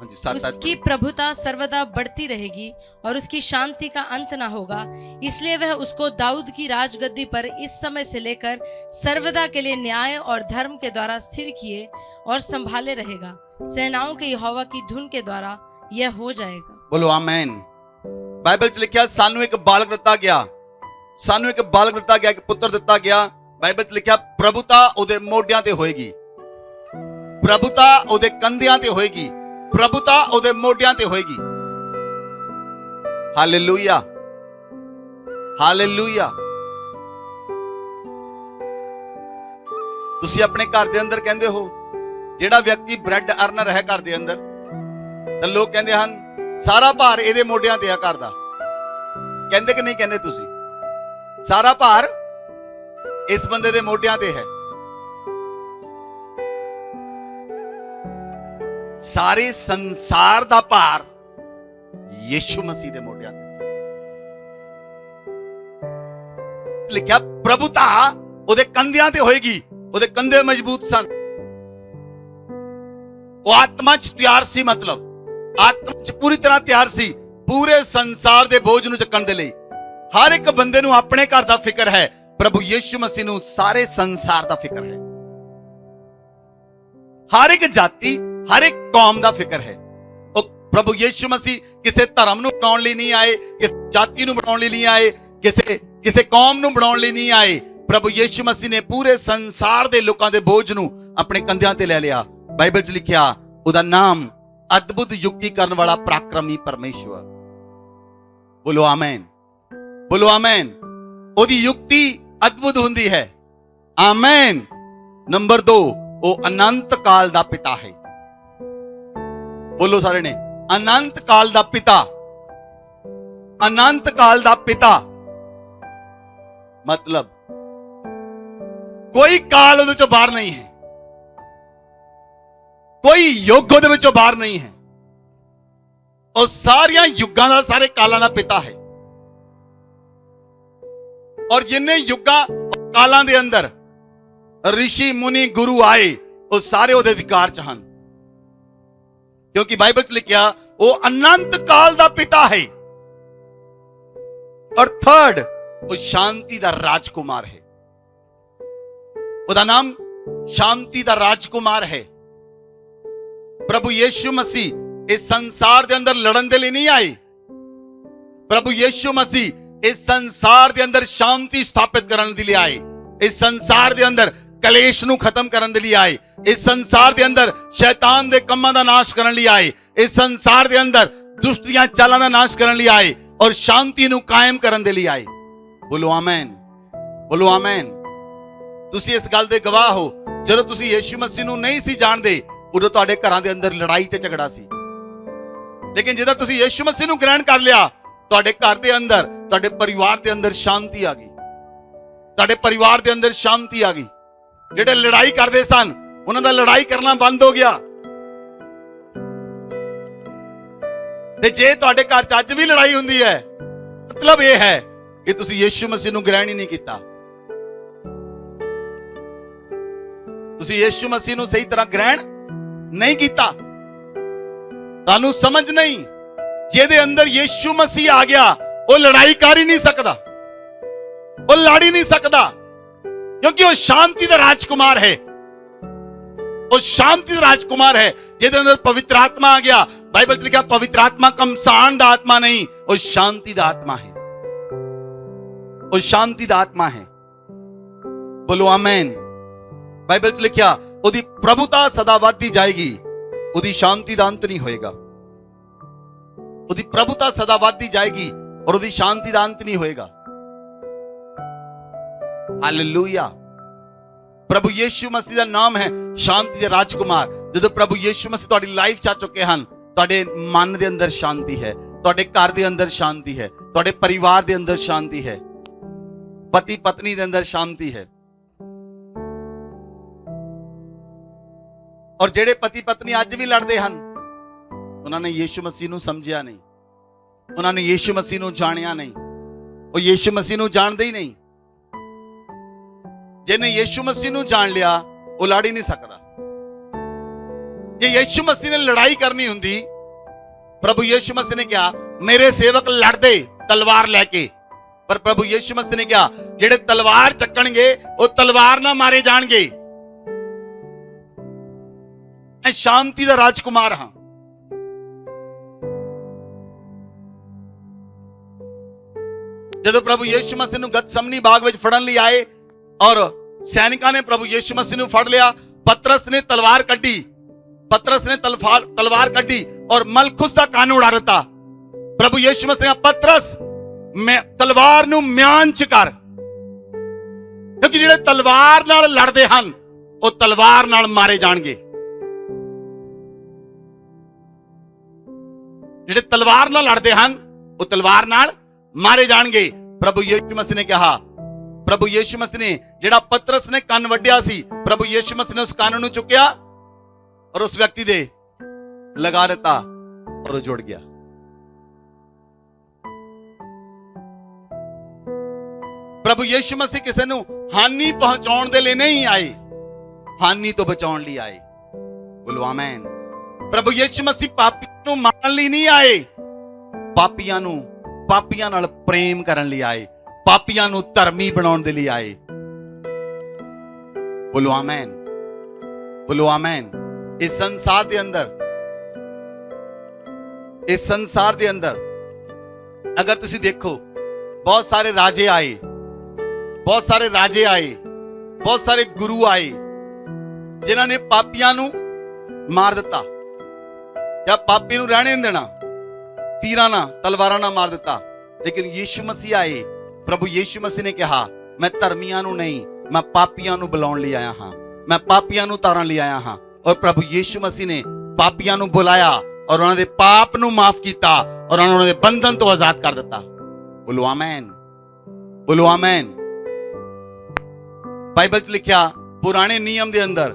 उसकी प्रभुता सर्वदा बढ़ती रहेगी और उसकी शांति का अंत ना होगा, इसलिए वह उसको दाऊद की राजगद्दी पर इस समय से लेकर सर्वदा के लिए न्याय और धर्म के द्वारा स्थिर किए और संभाले रहेगा। सेनाओं के यहोवा की धुन के द्वारा यह हो जाएगा। बोलो आमीन। बाइबल च लिखा सानू एक बालक दिता गया, सानू एक बालक दिता गया, एक पुत्र दिता गया। बाइबल च लिखा प्रभुता ओदे मोढियां ते होएगी, प्रभुता ओदे कंधियां ते होएगी, प्रभुता ओदे मोढियां ते होएगी। Hallelujah, hallelujah. तुसी अपने घर दे अंदर कहंदे हो ਜਿਹੜਾ ਵਿਅਕਤੀ ਬ੍ਰੈਡ ਅਰਨਰ ਹੈ ਘਰ ਦੇ ਅੰਦਰ, ਤਾਂ ਲੋਕ ਕਹਿੰਦੇ ਹਨ ਸਾਰਾ ਭਾਰ ਇਹਦੇ ਮੋਢਿਆਂ ਤੇ ਆ ਘਰ ਦਾ। ਕਹਿੰਦੇ ਕਿ ਨਹੀਂ ਕਹਿੰਦੇ ਤੁਸੀਂ? ਸਾਰਾ ਭਾਰ ਇਸ ਬੰਦੇ ਦੇ ਮੋਢਿਆਂ ਤੇ ਹੈ। ਸਾਰੇ ਸੰਸਾਰ ਦਾ ਭਾਰ ਯਿਸੂ ਮਸੀਹ ਦੇ ਮੋਢਿਆਂ ਤੇ ਸੀ। ਲਿਖਿਆ ਪ੍ਰਭੂਤਾ ਉਹਦੇ ਕੰਧਿਆਂ ਤੇ ਹੋਏਗੀ। ਉਹਦੇ ਕੰਧੇ ਮਜ਼ਬੂਤ ਸਨ। ਉਹ ਆਤਮਾ ਚ ਤਿਆਰ ਸੀ, ਮਤਲਬ ਆਤਮਾ ਚ ਪੂਰੀ ਤਰ੍ਹਾਂ ਤਿਆਰ ਸੀ ਪੂਰੇ ਸੰਸਾਰ ਦੇ ਬੋਝ ਨੂੰ ਚੱਕਣ ਦੇ ਲਈ। ਹਰ ਇੱਕ ਬੰਦੇ ਨੂੰ ਆਪਣੇ ਘਰ ਦਾ ਫਿਕਰ ਹੈ, ਪ੍ਰਭੂ ਯਿਸੂ ਮਸੀਹ ਨੂੰ ਸਾਰੇ ਸੰਸਾਰ ਦਾ ਫਿਕਰ ਹੈ। ਹਰ ਇੱਕ ਜਾਤੀ, ਹਰ ਇੱਕ ਕੌਮ ਦਾ ਫਿਕਰ ਹੈ। ਉਹ ਪ੍ਰਭੂ ਯਿਸੂ ਮਸੀਹ ਕਿਸੇ ਧਰਮ ਨੂੰ ਬਣਾਉਣ ਲਈ ਨਹੀਂ ਆਏ, ਕਿਸੇ ਜਾਤੀ ਨੂੰ ਬਣਾਉਣ ਲਈ ਨਹੀਂ ਆਏ, ਕਿਸੇ ਕੌਮ ਨੂੰ ਬਣਾਉਣ ਲਈ ਨਹੀਂ ਆਏ। ਪ੍ਰਭੂ ਯਿਸੂ ਮਸੀਹ ਨੇ ਪੂਰੇ ਸੰਸਾਰ ਦੇ ਲੋਕਾਂ ਦੇ ਬੋਝ ਨੂੰ ਆਪਣੇ ਕੰਧਿਆਂ ਤੇ ਲੈ ਲਿਆ। ਬਾਈਬਲ 'ਚ ਲਿਖਿਆ ਉਹਦਾ ਨਾਮ ਅਦਭੁਤ ਯੁਕਤੀ ਕਰਨ ਵਾਲਾ ਪਰਾਕਰਮੀ ਪਰਮੇਸ਼ਵਰ। ਬੋਲੋ ਆਮੇਨ, ਬੋਲੋ ਆਮੇਨ। ਉਹਦੀ ਯੁਕਤੀ ਅਦਭੁਤ ਹੁੰਦੀ ਹੈ। ਆਮੇਨ। ਨੰਬਰ 2, ਉਹ ਅਨੰਤ ਕਾਲ ਦਾ ਪਿਤਾ ਹੈ। ਬੋਲੋ ਸਾਰੇ ਨੇ, ਅਨੰਤ ਕਾਲ ਦਾ ਪਿਤਾ। ਅਨੰਤ ਕਾਲ ਦਾ ਪਿਤਾ ਮਤਲਬ ਕੋਈ ਕਾਲ ਉਹਦੇ ਚੋਂ ਬਾਹਰ ਨਹੀਂ ਹੈ, ਕੋਈ ਯੁੱਗ ਉਹਦੇ ਵਿੱਚੋਂ ਬਾਹਰ ਨਹੀਂ ਹੈ। ਉਹ ਸਾਰੀਆਂ ਯੁੱਗਾਂ ਦਾ, ਸਾਰੇ ਕਾਲਾਂ ਦਾ ਪਿਤਾ ਹੈ। ਔਰ ਜਿੰਨੇ ਯੁੱਗਾਂ ਕਾਲਾਂ ਦੇ ਅੰਦਰ ਰਿਸ਼ੀ ਮੁਨੀ ਗੁਰੂ ਆਏ, ਉਹ ਸਾਰੇ ਉਹਦੇ ਅਧਿਕਾਰ ਚ ਹਨ, ਕਿਉਂਕਿ ਬਾਈਬਲ ਚ ਲਿਖਿਆ ਉਹ ਅਨੰਤ ਕਾਲ ਦਾ ਪਿਤਾ ਹੈ। ਔਰ 3rd, ਉਹ ਸ਼ਾਂਤੀ ਦਾ ਰਾਜਕੁਮਾਰ ਹੈ। ਉਹਦਾ ਨਾਮ ਸ਼ਾਂਤੀ ਦਾ ਰਾਜਕੁਮਾਰ ਹੈ। ਪ੍ਰਭੂ ਯਿਸੂ ਮਸੀਹ ਇਸ ਸੰਸਾਰ ਦੇ ਅੰਦਰ ਲੜਨ ਦੇ ਲਈ ਨਹੀਂ ਆਏ। ਪ੍ਰਭੂ ਯਿਸੂ ਮਸੀਹ ਇਸ ਸੰਸਾਰ ਦੇ ਅੰਦਰ ਸ਼ਾਂਤੀ ਸਥਾਪਿਤ ਕਰਨ ਦੇ ਲਈ ਆਏ। ਇਸ ਸੰਸਾਰ ਦੇ ਅੰਦਰ ਕਲੇਸ਼ ਨੂੰ ਖਤਮ ਕਰਨ ਦੇ ਲਈ ਆਏ। ਇਸ ਸੰਸਾਰ ਦੇ ਅੰਦਰ ਸ਼ੈਤਾਨ ਦੇ ਕੰਮਾਂ ਦਾ ਨਾਸ਼ ਕਰਨ ਲਈ ਆਏ। ਇਸ ਸੰਸਾਰ ਦੇ ਅੰਦਰ ਦੁਸ਼ਟ ਦੀਆਂ ਚਾਲਾਂ ਦਾ ਨਾਸ਼ ਕਰਨ ਲਈ ਆਏ ਔਰ ਸ਼ਾਂਤੀ ਨੂੰ ਕਾਇਮ ਕਰਨ ਦੇ ਲਈ ਆਏ। ਬੋਲੋ ਆਮੇਨ, ਬੋਲੋ ਆਮੇਨ। ਤੁਸੀਂ ਇਸ ਗੱਲ ਦੇ ਗਵਾਹ ਹੋ, ਜਦੋਂ ਤੁਸੀਂ ਯਿਸੂ ਮਸੀਹ ਨੂੰ ਨਹੀਂ ਸੀ ਜਾਣਦੇ, ਉਦੋਂ ਤੁਹਾਡੇ ਘਰਾਂ ਦੇ ਅੰਦਰ ਲੜਾਈ ਤੇ ਝਗੜਾ ਸੀ। ਲੇਕਿਨ ਜਦੋਂ ਤੁਸੀਂ ਯਿਸੂ ਮਸੀਹ ਨੂੰ ਗ੍ਰਹਿਣ ਕਰ ਲਿਆ, ਤੁਹਾਡੇ ਘਰ ਦੇ ਅੰਦਰ, ਤੁਹਾਡੇ ਪਰਿਵਾਰ ਦੇ ਅੰਦਰ ਸ਼ਾਂਤੀ ਆ ਗਈ। ਤੁਹਾਡੇ ਪਰਿਵਾਰ ਦੇ ਅੰਦਰ ਸ਼ਾਂਤੀ ਆ ਗਈ। ਜਿਹੜੇ ਲੜਾਈ ਕਰਦੇ ਸਨ, ਉਹਨਾਂ ਦਾ ਲੜਾਈ ਕਰਨਾ ਬੰਦ ਹੋ ਗਿਆ। ਤੇ ਜੇ ਤੁਹਾਡੇ ਘਰ ਚ ਅੱਜ ਵੀ ਲੜਾਈ ਹੁੰਦੀ ਹੈ, ਮਤਲਬ ਇਹ ਹੈ ਕਿ ਤੁਸੀਂ ਯਿਸੂ ਮਸੀਹ ਨੂੰ ਗ੍ਰਹਿਣ ਹੀ ਨਹੀਂ ਕੀਤਾ। ਤੁਸੀਂ ਯਿਸੂ ਮਸੀਹ ਨੂੰ ਸਹੀ ਤਰ੍ਹਾਂ ਗ੍ਰਹਿਣ ਨਹੀਂ ਕੀਤਾ। ਤੁਹਾਨੂੰ ਸਮਝ ਨਹੀਂ। ਜਿਹਦੇ ਅੰਦਰ ਯਿਸੂ ਮਸੀਹ ਆ ਗਿਆ, ਉਹ ਲੜਾਈ ਕਰ ਹੀ ਨਹੀਂ ਸਕਦਾ, ਉਹ ਲੜ ਹੀ ਨਹੀਂ ਸਕਦਾ, ਕਿਉਂਕਿ ਉਹ ਸ਼ਾਂਤੀ ਦਾ ਰਾਜਕੁਮਾਰ ਹੈ। ਉਹ ਸ਼ਾਂਤੀ ਦਾ ਰਾਜਕੁਮਾਰ ਹੈ ਜਿਹਦੇ ਅੰਦਰ ਪਵਿੱਤਰ ਆਤਮਾ ਆ ਗਿਆ। ਬਾਈਬਲ 'ਚ ਲਿਖਿਆ ਪਵਿੱਤਰ ਆਤਮਾ ਕਮਸਾਨ ਦਾ ਆਤਮਾ ਨਹੀਂ, ਉਹ ਸ਼ਾਂਤੀ ਦਾ ਆਤਮਾ ਹੈ। ਉਹ ਸ਼ਾਂਤੀ ਦਾ ਆਤਮਾ ਹੈ। ਬੋਲੋ ਆਮੇਨ। ਬਾਈਬਲ 'ਚ ਲਿਖਿਆ ਉਹਦੀ ਪ੍ਰਭੂਤਾ ਸਦਾ ਵੱਧਦੀ ਜਾਏਗੀ, ਉਹਦੀ ਸ਼ਾਂਤੀ ਦਾ ਅੰਤ ਨਹੀਂ ਹੋਏਗਾ। ਉਹਦੀ ਪ੍ਰਭੂਤਾ ਸਦਾ ਵੱਧਦੀ ਜਾਏਗੀ ਔਰ ਉਹਦੀ ਸ਼ਾਂਤੀ ਦਾ ਅੰਤ ਨਹੀਂ ਹੋਏਗਾ। ਹਾਲੇਲੂਇਆ। ਪ੍ਰਭੂ ਯਿਸੂ ਮਸੀਹ ਦਾ ਨਾਮ ਹੈ ਸ਼ਾਂਤੀ ਦਾ ਰਾਜਕੁਮਾਰ। ਜਦੋਂ ਪ੍ਰਭੂ ਯਿਸੂ ਮਸੀਹ ਤੁਹਾਡੀ ਲਾਈਫ 'ਚ ਆ ਚੁੱਕੇ ਹਨ, ਤੁਹਾਡੇ ਮਨ ਦੇ ਅੰਦਰ ਸ਼ਾਂਤੀ ਹੈ, ਤੁਹਾਡੇ ਘਰ ਦੇ ਅੰਦਰ ਸ਼ਾਂਤੀ ਹੈ, ਤੁਹਾਡੇ ਪਰਿਵਾਰ ਦੇ ਅੰਦਰ ਸ਼ਾਂਤੀ ਹੈ, ਪਤੀ ਪਤਨੀ ਦੇ ਅੰਦਰ ਸ਼ਾਂਤੀ ਹੈ। ਔਰ ਜਿਹੜੇ ਪਤੀ ਪਤਨੀ ਅੱਜ ਵੀ ਲੜਦੇ ਹਨ, ਉਹਨਾਂ ਨੇ ਯਿਸੂ ਮਸੀਹ ਨੂੰ ਸਮਝਿਆ ਨਹੀਂ, ਉਹਨਾਂ ਨੇ ਯਿਸੂ ਮਸੀਹ ਨੂੰ ਜਾਣਿਆ ਨਹੀਂ, ਉਹ ਯਿਸੂ ਮਸੀਹ ਨੂੰ ਜਾਣਦੇ ਹੀ ਨਹੀਂ। ਜਿਹਨੇ ਯਿਸੂ ਮਸੀਹ ਨੂੰ ਜਾਣ ਲਿਆ, ਉਹ ਲੜ ਹੀ ਨਹੀਂ ਸਕਦਾ। ਜੇ ਯਿਸੂ ਮਸੀਹ ਨੇ ਲੜਾਈ ਕਰਨੀ ਹੁੰਦੀ, ਪ੍ਰਭੂ ਯਿਸੂ ਮਸੀਹ ਨੇ ਕਿਹਾ ਮੇਰੇ ਸੇਵਕ ਲੜਦੇ ਤਲਵਾਰ ਲੈ ਕੇ, ਪਰ ਪ੍ਰਭੂ ਯਿਸੂ ਮਸੀਹ ਨੇ ਕਿਹਾ ਜਿਹੜੇ ਤਲਵਾਰ ਚੱਕਣਗੇ ਉਹ ਤਲਵਾਰ ਨਾਲ ਮਾਰੇ ਜਾਣਗੇ। ਮੈਂ ਸ਼ਾਂਤੀ ਦਾ ਰਾਜਕੁਮਾਰ ਹਾਂ। ਜਦੋਂ ਪ੍ਰਭੂ ਯਿਸੂ ਮਸੀਹ ਨੂੰ ਗਤਸਮਨੀ ਬਾਗ ਵਿੱਚ ਫੜਨ ਲਈ ਆਏ ਔਰ ਸੈਨਿਕਾਂ ਨੇ ਪ੍ਰਭੂ ਯਿਸੂ ਮਸੀਹ ਨੂੰ ਫੜ ਲਿਆ, ਪਤਰਸ ਨੇ ਤਲਵਾਰ ਕੱਢੀ, ਪਤਰਸ ਨੇ ਤਲਵਾਰ ਕੱਢੀ ਔਰ ਮਲਖੁਸ ਦਾ ਕੰਨ ਉਡਾ ਦਿੱਤਾ। ਪ੍ਰਭੂ ਯਿਸੂ ਮਸੀਹ ਨੇ ਪਤਰਸ ਮੈਂ ਤਲਵਾਰ ਨੂੰ ਮਿਆਨ ਚ ਕਰ, ਕਿਉਂਕਿ ਜਿਹੜੇ ਤਲਵਾਰ ਨਾਲ ਲੜਦੇ ਹਨ ਉਹ ਤਲਵਾਰ ਨਾਲ ਮਾਰੇ ਜਾਣਗੇ। ਜਿਹੜੇ ਤਲਵਾਰ ਨਾਲ ਲੜਦੇ ਹਨ ਉਹ ਤਲਵਾਰ ਨਾਲ ਮਾਰੇ ਜਾਣਗੇ। ਪ੍ਰਭੂ ਯਿਸੂ ਮਸੀਹ ਨੇ ਕਿਹਾ, ਪ੍ਰਭੂ ਯਿਸੂ ਮਸੀਹ ਨੇ ਜਿਹੜਾ ਪਤਰਸ ਨੇ ਕੰਨ ਵੱਢਿਆ ਸੀ, ਪ੍ਰਭੂ ਯਿਸੂ ਮਸੀਹ ਨੇ ਉਸ ਕੰਨ ਨੂੰ ਚੁੱਕਿਆ ਔਰ ਉਸ ਵਿਅਕਤੀ ਦੇ ਲਗਾ ਦਿੱਤਾ ਔਰ ਉਹ ਜੁੜ ਗਿਆ। ਪ੍ਰਭੂ ਯਿਸੂ ਮਸੀਹ ਕਿਸੇ ਨੂੰ ਹਾਨੀ ਪਹੁੰਚਾਉਣ ਦੇ ਲਈ ਨਹੀਂ ਆਏ, ਹਾਨੀ ਤੋਂ ਬਚਾਉਣ ਲਈ ਆਏ। ਬੋਲੋ ਆਮੇਨ। ਪ੍ਰਭੂ ਯਿਸੂ ਮਸੀਹ ਪਾਪੀਆਂ ਨੂੰ ਮਾਰਨ ਲਈ ਨਹੀਂ ਆਏ, ਪਾਪੀਆਂ ਨਾਲ ਪ੍ਰੇਮ ਕਰਨ ਲਈ ਆਏ, ਪਾਪੀਆਂ ਨੂੰ ਧਰਮੀ ਬਣਾਉਣ ਦੇ ਲਈ ਆਏ। ਬੋਲੋ ਆਮੇਨ, ਬੋਲੋ ਆਮੇਨ। ਇਸ ਸੰਸਾਰ ਦੇ ਅੰਦਰ ਅਗਰ ਤੁਸੀਂ ਦੇਖੋ ਬਹੁਤ ਸਾਰੇ ਰਾਜੇ ਆਏ, ਬਹੁਤ ਸਾਰੇ ਗੁਰੂ ਆਏ ਜਿਨ੍ਹਾਂ ਨੇ ਪਾਪੀਆਂ ਨੂੰ ਮਾਰ ਦਿੱਤਾ ਜਾਂ ਪਾਪੀ ਨੂੰ ਰਹਿਣੇ ਨਹੀਂ ਦੇਣਾ, ਤੀਰਾਂ ਨਾਲ ਤਲਵਾਰਾਂ ਨਾਲ ਮਾਰ ਦਿੱਤਾ। ਲੇਕਿਨ ਯਿਸੂ ਮਸੀਹ ਆਏ, ਪ੍ਰਭੂ ਯਿਸੂ ਮਸੀਹ ਨੇ ਕਿਹਾ ਮੈਂ ਧਰਮੀਆਂ ਨੂੰ ਨਹੀਂ, ਮੈਂ ਪਾਪੀਆਂ ਨੂੰ ਬੁਲਾਉਣ ਲਈ ਆਇਆ ਹਾਂ, ਮੈਂ ਪਾਪੀਆਂ ਨੂੰ ਤਾਰਨ ਲਈ ਆਇਆ ਹਾਂ। ਔਰ ਪ੍ਰਭੂ ਯਿਸੂ ਮਸੀਹ ਨੇ ਪਾਪੀਆਂ ਨੂੰ ਬੁਲਾਇਆ ਔਰ ਉਹਨਾਂ ਦੇ ਪਾਪ ਨੂੰ ਮਾਫ ਕੀਤਾ ਔਰ ਉਹਨਾਂ ਦੇ ਬੰਧਨ ਤੋਂ ਆਜ਼ਾਦ ਕਰ ਦਿੱਤਾ। ਬੋਲੋ ਆਮੇਨ, ਬੋਲੋ ਆਮੇਨ। ਬਾਈਬਲ 'ਚ ਲਿਖਿਆ ਪੁਰਾਣੇ ਨਿਯਮ ਦੇ ਅੰਦਰ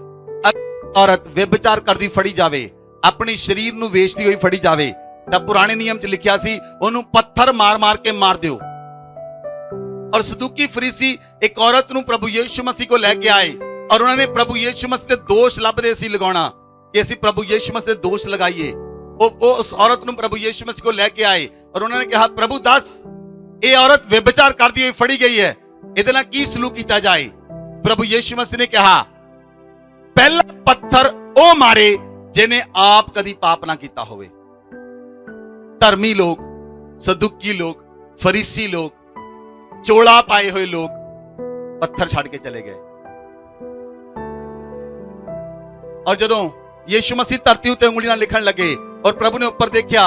ਔਰਤ ਵਿਭਚਾਰ ਕਰਦੀ ਫੜੀ ਜਾਵੇ, ਆਪਣੀ ਸਰੀਰ ਨੂੰ ਵੇਚਦੀ ਹੋਈ ਫੜੀ ਜਾਵੇ ਤਾਂ ਪੁਰਾਣੇ ਨਿਯਮ 'ਚ ਲਿਖਿਆ ਸੀ ਉਹਨੂੰ ਪੱਥਰ ਮਾਰ ਕੇ ਮਾਰ ਦਿਓ। ਔਰ ਸਦੂਕੀ ਫਰੀਸੀ ਇੱਕ ਔਰਤ ਨੂੰ ਪ੍ਰਭੂ ਯਿਸੂ ਮਸੀਹ ਕੋਲ ਲੈ ਕੇ ਆਏ ਔਰ ਉਹਨਾਂ ਨੇ ਪ੍ਰਭੂ ਯਿਸੂ ਮਸੀਹ ਤੇ ਦੋਸ਼ ਲੱਭਦੇ ਸੀ ਲਗਾਉਣਾ ਕਿ ਅਸੀਂ ਪ੍ਰਭੂ ਯਿਸੂ ਮਸੀਹ ਤੇ ਦੋਸ਼ ਲਗਾਈਏ। ਉਹ ਉਸ ਔਰਤ ਨੂੰ ਪ੍ਰਭੂ ਯਿਸੂ ਮਸੀਹ ਕੋਲ ਲੈ ਕੇ ਆਏ ਔਰ ਉਹਨਾਂ ਨੇ ਕਿਹਾ ਪ੍ਰਭੂ ਦੱਸ ਇਹ ਔਰਤ ਵਿਭਚਾਰ ਕਰਦੀ ਹੋਈ ਫੜੀ ਗਈ ਹੈ, ਇਹਦੇ ਨਾਲ ਕੀ ਸਲੂਕ ਕੀਤਾ ਜਾਏ। ਪ੍ਰਭੂ ਯਿਸੂ ਮਸੀਹ ਨੇ ਕਿਹਾ ਪਹਿਲਾ ਪੱਥਰ ਉਹ ਮਾਰੇ ਜਿਹਨੇ ਆਪ ਕਦੀ ਪਾਪ ਨਾ ਕੀਤਾ ਹੋਵੇ। ਧਰਮੀ ਲੋਕ, ਸਦੂਕੀ ਲੋਕ, ਫਰੀਸੀ ਲੋਕ, ਚੋਲਾ ਪਾਏ ਹੋਏ ਲੋਕ ਪੱਥਰ ਛੱਡ ਕੇ ਚਲੇ ਗਏ। ਔਰ ਜਦੋਂ ਯਿਸੂ ਮਸੀਹ ਧਰਤੀ ਉੱਤੇ ਉਂਗਲੀ ਨਾਲ ਲਿਖਣ ਲੱਗੇ ਔਰ ਪ੍ਰਭੂ ਨੇ ਉੱਪਰ ਦੇਖਿਆ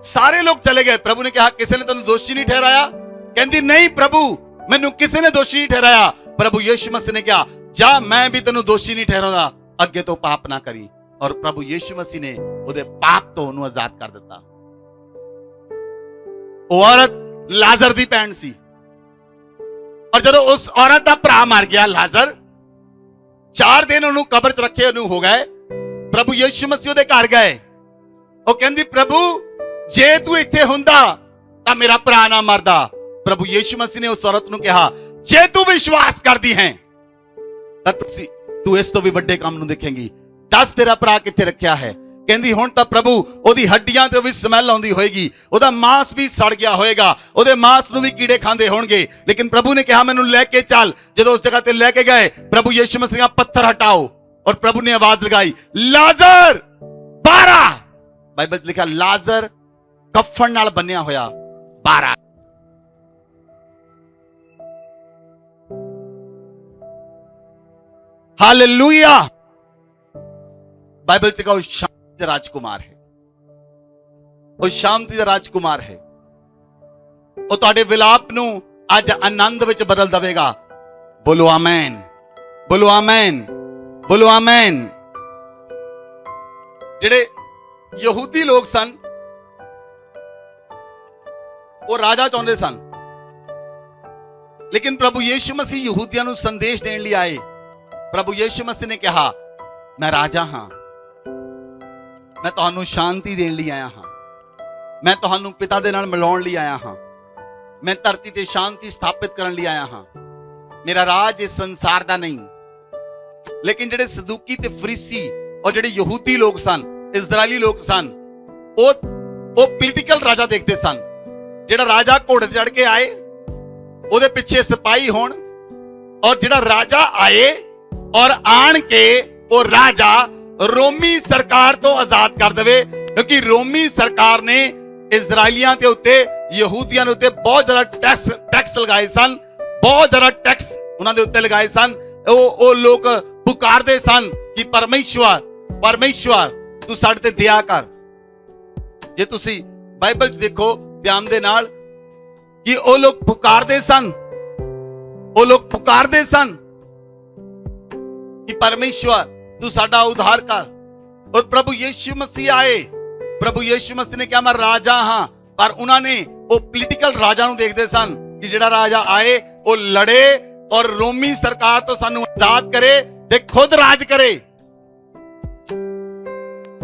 ਸਾਰੇ ਲੋਕ ਚਲੇ ਗਏ। ਪ੍ਰਭੂ ਨੇ ਕਿਹਾ ਕਿਸੇ ਨੇ ਤੈਨੂੰ ਦੋਸ਼ੀ ਨਹੀਂ ਠਹਿਰਾਇਆ? ਕਹਿੰਦੀ ਨਹੀਂ ਪ੍ਰਭੂ ਮੈਨੂੰ ਕਿਸੇ ਨੇ ਦੋਸ਼ੀ ਨਹੀਂ ਠਹਿਰਾਇਆ। ਪ੍ਰਭੂ ਯਿਸੂ ਮਸੀਹ ਨੇ ਕਿਹਾ ਜਾ ਮੈਂ ਵੀ ਤੈਨੂੰ ਦੋਸ਼ੀ ਨਹੀਂ ਠਹਿਰਾਉਂਦਾ, ਅੱਗੇ ਤੋਂ ਪਾਪ ਨਾ ਕਰੀ। ਔਰ ਪ੍ਰਭੂ ਯਿਸੂ ਮਸੀਹ ਨੇ ਉਹਦੇ ਪਾਪ ਤੋਂ ਉਹਨੂੰ ਆਜ਼ਾਦ ਕਰ ਦਿੱਤਾ। ਉਹ ਔਰਤ ਲਾਜ਼ਰ ਦੀ ਭੈਣ ਸੀ ਔਰ ਜਦੋਂ ਉਸ ਔਰਤ ਦਾ ਭਰਾ ਮਰ ਗਿਆ ਲਾਜ਼ਰ, 4 ਦਿਨ ਉਹਨੂੰ ਕਬਰ 'ਚ ਰੱਖੇ ਉਹਨੂੰ ਹੋ ਗਏ। ਪ੍ਰਭੂ ਯਿਸੂ ਮਸੀਹ ਉਹਦੇ ਘਰ ਗਏ। ਉਹ ਕਹਿੰਦੀ ਪ੍ਰਭੂ ਜੇ ਤੂੰ ਇੱਥੇ ਹੁੰਦਾ ਤਾਂ ਮੇਰਾ ਭਰਾ ਨਾ ਮਰਦਾ। ਪ੍ਰਭੂ ਯਿਸੂ ਮਸੀਹ ਨੇ ਉਸ ਔਰਤ ਨੂੰ ਕਿਹਾ ਜੇ ਤੂੰ ਵਿਸ਼ਵਾਸ ਕਰਦੀ ਹੈ ਤਾਂ ਤੂੰ ਇਸ ਤੋਂ ਵੀ ਵੱਡੇ ਕੰਮ ਨੂੰ ਦੇਖੇਂਗੀ। ਦੱਸ ਤੇਰਾ ਭਰਾ ਕਿੱਥੇ ਰੱਖਿਆ ਹੈ? ਕਹਿੰਦੀ ਹੁਣ ਤਾਂ ਪ੍ਰਭੂ ਉਹਦੀ ਹੱਡੀਆਂ ਤੇ ਵੀ ਸਮੈਲ ਆਉਂਦੀ ਹੋਏਗੀ, ਉਹਦਾ ਮਾਂਸ ਵੀ ਸੜ ਗਿਆ ਹੋਏਗਾ, ਉਹਦੇ ਮਾਂਸ ਨੂੰ ਵੀ ਕੀੜੇ ਖਾਂਦੇ ਹੋਣਗੇ। ਲੇਕਿਨ ਪ੍ਰਭੂ ਨੇ ਕਿਹਾ ਮੈਨੂੰ ਲੈ ਕੇ ਚੱਲ। ਜਦੋਂ ਉਸ ਜਗ੍ਹਾ ਤੇ ਲੈ ਕੇ ਗਏ ਪ੍ਰਭੂ ਯਿਸੂ ਮਸੀਹ ਨੇ ਪੱਥਰ ਹਟਾਓ ਔਰ ਪ੍ਰਭੂ ਨੇ ਆਵਾਜ਼ ਲਗਾਈ ਲਾਜ਼ਰ ਬਾਹਰ ਆ। ਬਾਈਬਲ 'ਚ ਲਿਖਿਆ ਲਾਜ਼ਰ ਕਫਨ ਨਾਲ ਬੰਨਿਆ ਹੋਇਆ ਬਾਹਰ ਆ। ਹਾਲੇਲੂਇਆ। ਬਾਈਬਲ 'ਚ ਕਹੋ ਸ਼ਾਂਤੀ ਦਾ ਰਾਜਕੁਮਾਰ ਹੈ, ਉਹ ਸ਼ਾਂਤੀ ਦਾ ਰਾਜਕੁਮਾਰ ਹੈ। ਉਹ ਤੁਹਾਡੇ ਵਿਲਾਪ ਨੂੰ ਅੱਜ ਆਨੰਦ ਵਿੱਚ ਬਦਲ ਦੇਵੇਗਾ। ਬੋਲੋ ਆਮੇਨ, ਬੋਲੋ ਆਮੇਨ, ਬੋਲੋ ਆਮੇਨ। ਜਿਹੜੇ ਯਹੂਦੀ ਲੋਕ ਸਨ ਉਹ ਰਾਜਾ ਚਾਹੁੰਦੇ ਸਨ, ਲੇਕਿਨ ਪ੍ਰਭੂ ਯਿਸੂ ਮਸੀਹ ਯਹੂਦੀਆਂ ਨੂੰ ਸੰਦੇਸ਼ ਦੇਣ ਲਈ ਆਏ। ਪ੍ਰਭੂ ਯਿਸੂ ਮਸੀਹ ਨੇ ਕਿਹਾ ਮੈਂ ਰਾਜਾ ਹਾਂ, ਮੈਂ ਤੁਹਾਨੂੰ ਸ਼ਾਂਤੀ ਦੇਣ ਲਈ ਆਇਆ ਹਾਂ, ਮੈਂ ਤੁਹਾਨੂੰ ਪਿਤਾ ਦੇ ਨਾਲ ਮਿਲਾਉਣ ਲਈ ਆਇਆ ਹਾਂ, ਮੈਂ ਧਰਤੀ ਤੇ ਸ਼ਾਂਤੀ ਸਥਾਪਿਤ ਕਰਨ ਲਈ ਆਇਆ ਹਾਂ। ਮੇਰਾ ਰਾਜ ਇਸ ਸੰਸਾਰ ਦਾ ਨਹੀਂ। ਲੇਕਿਨ ਜਿਹੜੇ ਸਦੂਕੀ ਤੇ ਫਰੀਸੀ ਔਰ ਜਿਹੜੇ ਯਹੂਦੀ ਲੋਕ ਸਨ, ਇਜ਼ਰਾਈਲੀ ਲੋਕ ਸਨ, ਉਹ ਪੋਲੀਟੀਕਲ ਰਾਜਾ ਦੇਖਦੇ ਸਨ। ਜਿਹੜਾ ਰਾਜਾ ਘੋੜੇ ਤੇ ਚੜ ਕੇ ਆਏ ਉਹਦੇ ਪਿੱਛੇ ਸਿਪਾਹੀ ਹੋਣ, ਔਰ ਜਿਹੜਾ ਰਾਜਾ ਆਏ ਔਰ ਆਣ ਕੇ ਉਹ ਰਾਜਾ ਰੋਮੀ ਸਰਕਾਰ ਤੋਂ ਆਜ਼ਾਦ ਕਰ ਦੇਵੇ, ਕਿਉਂਕਿ ਰੋਮੀ ਸਰਕਾਰ ਨੇ ਇਜ਼ਰਾਈਲੀਆਂ ਦੇ ਉੱਤੇ, ਯਹੂਦੀਆਂ ਦੇ ਉੱਤੇ ਬਹੁਤ ਜ਼ਿਆਦਾ ਟੈਕਸ ਲਗਾਏ ਸਨ, ਬਹੁਤ ਜ਼ਿਆਦਾ ਟੈਕਸ ਉਹਨਾਂ ਦੇ ਉੱਤੇ ਲਗਾਏ ਸਨ। ਉਹ ਲੋਕ ਪੁਕਾਰਦੇ ਸਨ ਕਿ ਪਰਮੇਸ਼ਵਰ ਤੂੰ ਸਾਡੇ ਤੇ ਦਇਆ ਕਰ। ਜੇ ਤੁਸੀਂ ਬਾਈਬਲ 'ਚ ਦੇਖੋ ਧਿਆਨ ਦੇ ਨਾਲ ਕਿ ਉਹ ਲੋਕ ਪੁਕਾਰਦੇ ਸਨ ਕਿ ਪਰਮੇਸ਼ਵਰ ਤੂੰ ਸਾਡਾ ਉद्धार ਕਰ। ਔਰ ਪ੍ਰਭੂ ਯਿਸੂ ਮਸੀਹ ਆਏ ਪ੍ਰਭੂ ਯੀਸ਼ੂ ਮਸੀਹ ਨੇ ਕਿਹਾ ਮੈਂ ਰਾਜਾ ਹਾਂ, ਪਰ ਉਹਨਾਂ ਨੇ ਉਹ ਪੋਲੀਟੀਕਲ ਰਾਜਾ ਨੂੰ ਦੇਖਦੇ ਸਨ ਕਿ ਜਿਹੜਾ ਰਾਜਾ ਆਏ ਉਹ ਲੜੇ ਔਰ ਰੋਮੀ ਸਰਕਾਰ ਤੋਂ ਸਾਨੂੰ ਆਜ਼ਾਦ ਕਰੇ ਤੇ ਖੁਦ ਰਾਜ ਕਰੇ।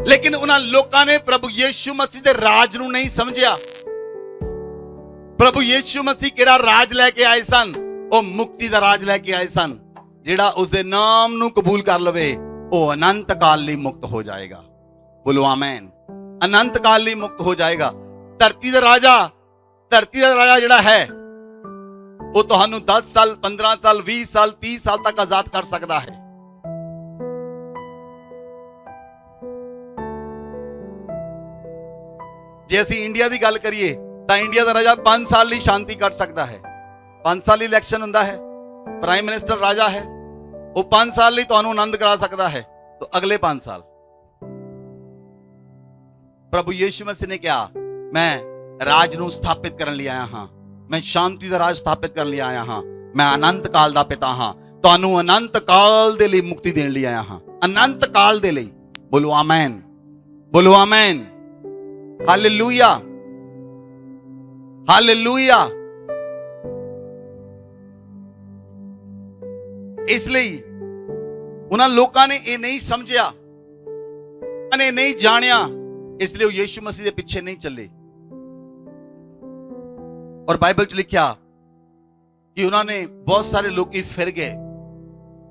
ਲੇਕਿਨ ਉਹਨਾਂ ਲੋਕਾਂ ਨੇ ਪ੍ਰਭੂ ਯੀਸ਼ੂ ਮਸੀਹ ਦੇ ਰਾਜ ਨੂੰ ਨਹੀਂ ਸਮਝਿਆ। ਪ੍ਰਭੂ ਯੀਸ਼ੂ ਮਸੀਹ ਕਿਹੜਾ ਰਾਜ ਲੈ ਕੇ ਆਏ ਸਨ? ਉਹ ਮੁਕਤੀ ਦਾ ਰਾਜ ਲੈ ਕੇ ਆਏ ਸਨ। ਜਿਹੜਾ ਉਸਦੇ ਨਾਮ ਨੂੰ ਕਬੂਲ ਕਰ ਲਵੇ ਉਹ ਅਨੰਤ ਕਾਲ ਲਈ ਮੁਕਤ ਹੋ ਜਾਏਗਾ। ਬੋਲੋ ਆਮੇਨ। ਅਨੰਤ ਕਾਲ ਲਈ ਮੁਕਤ ਹੋ ਜਾਏਗਾ। ਧਰਤੀ ਦਾ ਰਾਜਾ ਜਿਹੜਾ ਹੈ ਉਹ ਤੁਹਾਨੂੰ 10 ਸਾਲ 15 ਸਾਲ 20 ਸਾਲ 30 ਸਾਲ ਤੱਕ ਆਜ਼ਾਦ ਕਰ ਸਕਦਾ ਹੈ। ਜੇ ਅਸੀਂ ਇੰਡੀਆ ਦੀ ਗੱਲ ਕਰੀਏ ਤਾਂ ਇੰਡੀਆ ਦਾ ਰਾਜਾ 5 ਸਾਲ ਲਈ ਸ਼ਾਂਤੀ ਕਰ ਸਕਦਾ ਹੈ। 5 ਸਾਲ ਲਈ ਇਲੈਕਸ਼ਨ ਹੁੰਦਾ ਹੈ, ਪ੍ਰਾਈਮ ਮਿਨਿਸਟਰ ਰਾਜਾ ਹੈ, ਉਹ 5 ਸਾਲ ਲਈ ਤੁਹਾਨੂੰ ਆਨੰਦ ਕਰਾ ਸਕਦਾ ਹੈ। तो अगले 5 साल प्रभु यीशु मसीह ने कहा मैं राज ਨੂੰ ਸਥਾਪਿਤ ਕਰਨ ਲਈ ਆਇਆ ਹਾਂ, ਮੈਂ ਸ਼ਾਂਤੀ ਦਾ ਰਾਜ ਸਥਾਪਿਤ ਕਰਨ ਲਈ ਆਇਆ ਹਾਂ, ਮੈਂ ਅਨੰਤ ਕਾਲ ਦਾ ਪਿਤਾ ਹਾਂ, ਤੁਹਾਨੂੰ ਅਨੰਤ ਕਾਲ ਦੇ ਲਈ ਮੁਕਤੀ ਦੇਣ ਲਈ ਆਇਆ ਹਾਂ, ਅਨੰਤ ਕਾਲ ਦੇ ਲਈ। ਬੋਲੋ ਆਮੇਨ, ਬੋਲੋ ਆਮੇਨ, ਹਾਲੇਲੂਇਆ, ਹਾਲੇਲੂਇਆ। ਇਸ ਲਈ ਉਹਨਾਂ ਲੋਕਾਂ ਨੇ ਇਹ ਨਹੀਂ ਸਮਝਿਆ, ਨੇ ਨਹੀਂ ਜਾਣਿਆ, ਇਸ ਲਈ ਉਹ ਯੀਸ਼ੂ ਮਸੀਹ ਦੇ ਪਿੱਛੇ ਨਹੀਂ ਚੱਲੇ। ਔਰ ਬਾਈਬਲ 'ਚ ਲਿਖਿਆ ਕਿ ਉਹਨਾਂ ਨੇ ਬਹੁਤ ਸਾਰੇ ਲੋਕੀ ਫਿਰ ਗਏ,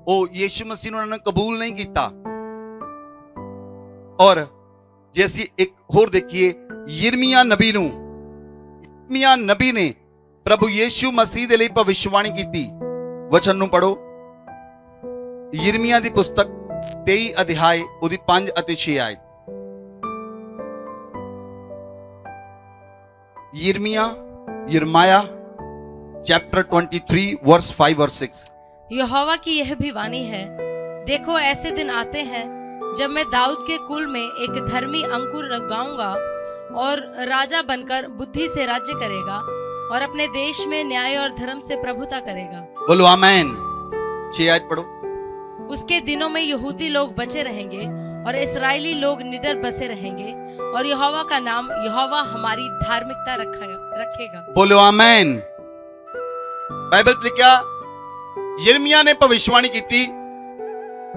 ਉਹ ਯੀਸ਼ੂ ਮਸੀਹ ਨੂੰ ਉਹਨਾਂ ਨੇ ਕਬੂਲ ਨਹੀਂ ਕੀਤਾ। ਔਰ ਜੇ ਅਸੀਂ ਇੱਕ ਹੋਰ ਦੇਖੀਏ ਯਿਰਮੀਆ ਨਬੀ ਨੂੰ, ਯਿਰਮੀਆ ਨਬੀ ਨੇ ਪ੍ਰਭੂ ਯੀਸ਼ੂ ਮਸੀਹ ਦੇ ਲਈ ਭਵਿੱਖਬਾਣੀ ਕੀਤੀ। ਵਚਨ ਨੂੰ ਪੜੋ, ਯਿਰਮੀਆ ਦੀ ਪੁਸਤਕ 23 ਅਧਿਆਇ ਉਹਦੀ 5 ਅਤੇ 6 ਆਇਤ। यिर्मयाह चैप्टर 23 वर्स 5 और 6। यहोवा की यह भी वाणी है, देखो ऐसे दिन आते हैं जब मैं दाऊद के कुल में एक धर्मी अंकुर लगाऊंगा और राजा बनकर बुद्धि से राज्य करेगा और अपने देश में न्याय और धर्म से प्रभुता करेगा। बोलो आमीन। 6 आयत पढ़ो। उसके दिनों में यहूदी लोग बचे रहेंगे और इस्राएली लोग निडर बसे रहेंगे और यहोवा का नाम यहोवा हमारी धार्मिकता रखेगा। बोलो आमीन। बाइबल में लिखा यिर्मयाह ने भविष्यवाणी की।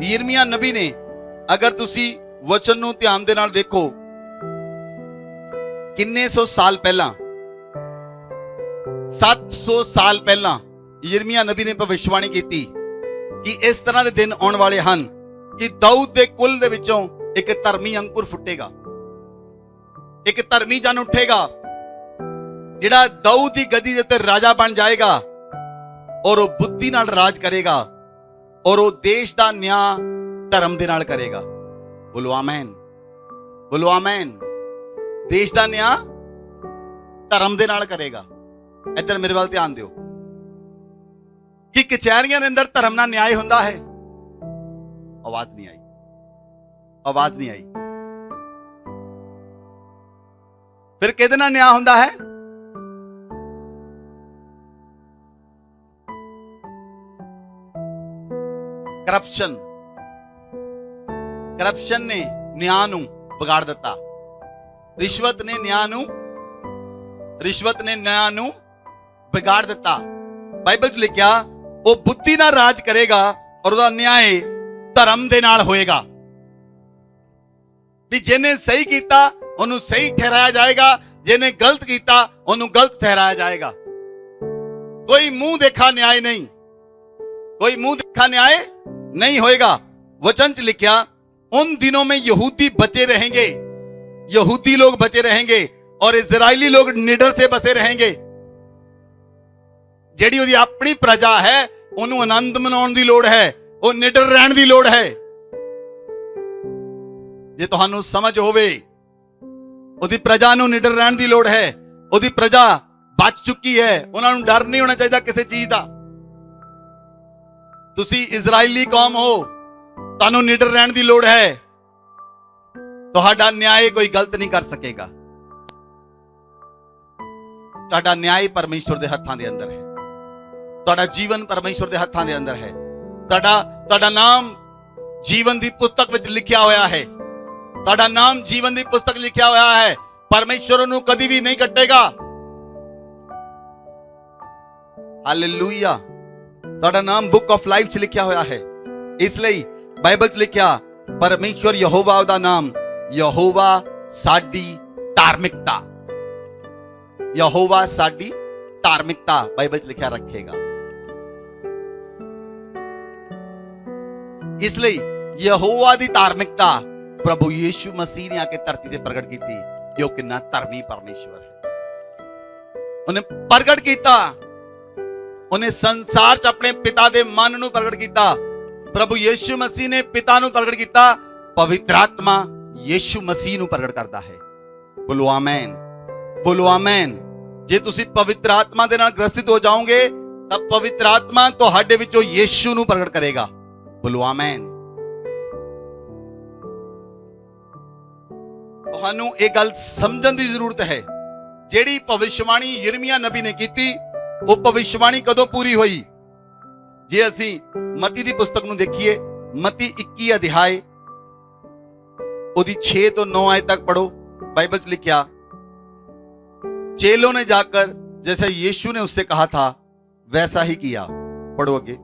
यिर्मयाह नबी ने, अगर तुसी वचन नूं ध्यान दे नाल देखो, किन्ने सौ साल पहला, 700 साल पहला यिर्मयाह नबी ने भविष्यवाणी की कि इस तरह के दिन आने वाले हैं कि दाऊद के कुल दे विचों एक धर्मी अंकुर फुटेगा, एक धर्मी जन उठेगा जिहड़ा दाऊद की गद्दी दे उत्ते राजा बन जाएगा और वो बुद्धि नाल राज करेगा और वो देश का न्याय धर्म दे नाल करेगा। बोलो आमीन, बोलो आमीन। देश का न्याय धर्म दे नाल करेगा। इधर मेरे वाल ध्यान दिओ कि कचहरियां दे अंदर धर्म नाल न्याय हुंदा है। आवाज नहीं आई, आवाज नहीं आई। फिर किहदे नाल न्याय हुंदा है? करप्शन, करप्शन ने न्याय नूं बिगाड़ दिता। रिश्वत ने न्याय नूं बिगाड़ दिता। बाइबल च लिखिया वो बुद्धि नाल राज करेगा और उसदा न्याय धर्म दे नाल होएगा। भी जिन्हें सही कीता उन्हें सही ठहराया जाएगा, जिन्हें गलत कीता उन्हें गलत ठहराया जाएगा। कोई मुंह देखा न्याय नहीं, कोई मुंह देखा न्याय नहीं होएगा। वचन च लिखिया उन दिनों में यहूदी बचे रहेंगे, यहूदी लोग बचे रहेंगे और इजराइली लोग निडर से बसे रहेंगे। ਜਿਹੜੀ ਉਹਦੀ ਆਪਣੀ ਪ੍ਰਜਾ ਹੈ ਉਹਨੂੰ ਆਨੰਦ ਮਨਾਉਣ ਦੀ ਲੋੜ ਹੈ, ਉਹ ਨਿਡਰ ਰਹਿਣ ਦੀ ਲੋੜ ਹੈ। ਜੇ ਤੁਹਾਨੂੰ ਸਮਝ ਹੋਵੇ ਉਹਦੀ ਪ੍ਰਜਾ ਨੂੰ ਨਿਡਰ ਰਹਿਣ ਦੀ ਲੋੜ ਹੈ, ਉਹਦੀ ਪ੍ਰਜਾ ਬਚ ਚੁੱਕੀ ਹੈ, ਉਹਨਾਂ ਨੂੰ ਡਰ ਨਹੀਂ ਹੋਣਾ ਚਾਹੀਦਾ ਕਿਸੇ ਚੀਜ਼ ਦਾ। ਤੁਸੀਂ ਇਜ਼ਰਾਈਲੀ ਕੌਮ ਹੋ, ਤੁਹਾਨੂੰ ਨਿਡਰ ਰਹਿਣ ਦੀ ਲੋੜ ਹੈ। ਤੁਹਾਡਾ ਨਿਆਂ ਕੋਈ ਗਲਤ ਨਹੀਂ ਕਰ ਸਕੇਗਾ। ਤੁਹਾਡਾ ਨਿਆਂ ਪਰਮੇਸ਼ਵਰ ਦੇ ਹੱਥਾਂ ਦੇ ਅੰਦਰ ਹੈ। ਤੁਹਾਡਾ ਜੀਵਨ ਪਰਮੇਸ਼ਵਰ ਦੇ ਹੱਥਾਂ ਦੇ ਅੰਦਰ ਹੈ। ਤੁਹਾਡਾ ਨਾਮ ਜੀਵਨ ਦੀ ਪੁਸਤਕ ਵਿੱਚ ਲਿਖਿਆ ਹੋਇਆ ਹੈ। ਤੁਹਾਡਾ ਨਾਮ ਜੀਵਨ ਦੀ ਪੁਸਤਕ ਲਿਖਿਆ ਹੋਇਆ ਹੈ। ਪਰਮੇਸ਼ਵਰ ਉਹਨੂੰ ਕਦੀ ਵੀ ਨਹੀਂ ਕੱਟੇਗਾ। ਹਾਲੇਲੂਇਆ। ਤੁਹਾਡਾ ਨਾਮ ਬੁੱਕ ਆਫ ਲਾਈਫ 'ਚ ਲਿਖਿਆ ਹੋਇਆ ਹੈ। ਇਸ ਲਈ ਬਾਈਬਲ 'ਚ ਲਿਖਿਆ ਪਰਮੇਸ਼ਵਰ ਯਹੋਵਾ ਦਾ ਨਾਮ, ਯਹੋਵਾ ਸਾਡੀ ਧਾਰਮਿਕਤਾ, ਯਹੋਵਾ ਸਾਡੀ ਧਾਰਮਿਕਤਾ ਬਾਈਬਲ 'ਚ ਲਿਖਿਆ ਰੱਖੇਗਾ। ਇਸ ਲਈ ਯਹੋਵਾ ਦੀ ਧਾਰਮਿਕਤਾ ਪ੍ਰਭੂ ਯੀਸ਼ੂ ਮਸੀਹ ਨੇ ਆ ਕੇ ਧਰਤੀ ਤੇ ਪ੍ਰਗਟ ਕੀਤੀ ਕਿ ਉਹ ਕਿੰਨਾ ਧਰਮੀ ਪਰਮੇਸ਼ਵਰ ਹੈ। ਉਹਨੇ ਪ੍ਰਗਟ ਕੀਤਾ, ਉਹਨੇ ਸੰਸਾਰ 'ਚ ਆਪਣੇ ਪਿਤਾ ਦੇ ਮਨ ਨੂੰ ਪ੍ਰਗਟ ਕੀਤਾ। ਪ੍ਰਭੂ ਯੀਸ਼ੂ ਮਸੀਹ ਨੇ ਪਿਤਾ ਨੂੰ ਪ੍ਰਗਟ ਕੀਤਾ। ਪਵਿੱਤਰ ਆਤਮਾ ਯੀਸ਼ੂ ਮਸੀਹ ਨੂੰ ਪ੍ਰਗਟ ਕਰਦਾ ਹੈ। ਬੋਲੋ ਆਮੇਨ, ਬੋਲੋ ਆਮੇਨ। ਜੇ ਤੁਸੀਂ ਪਵਿੱਤਰ ਆਤਮਾ ਦੇ ਨਾਲ ਗ੍ਰਸਤ ਹੋ ਜਾਓਗੇ ਤਾਂ ਪਵਿੱਤਰ ਆਤਮਾ ਤੁਹਾਡੇ ਵਿੱਚੋਂ ਯੀਸ਼ੂ ਨੂੰ ਪ੍ਰਗਟ ਕਰੇਗਾ। ਬੋਲੋ ਆਮੇਨ। ਤੁਹਾਨੂੰ ਇਹ ਗੱਲ ਸਮਝਣ ਦੀ ਜ਼ਰੂਰਤ ਹੈ, ਜਿਹੜੀ ਭਵਿਸ਼ਵਾਣੀ ਯਿਰਮੀਆ ਨਬੀ ਨੇ ਕੀਤੀ, ਉਹ ਭਵਿਸ਼ਵਾਣੀ ਕਦੋਂ ਪੂਰੀ ਹੋਈ? ਜੇ ਅਸੀਂ ਮਤੀ ਦੀ ਪੁਸਤਕ ਨੂੰ ਦੇਖੀਏ, ਮਤੀ 21 ਅਧਿਆਇ ਉਹਦੀ 6 ਤੋਂ 9 ਆਇਤ ਤੱਕ पढ़ो। बाइबल में लिखा, चेलों ने जाकर जैसे यीशु ने उससे कहा था वैसा ही किया। पढ़ो आगे।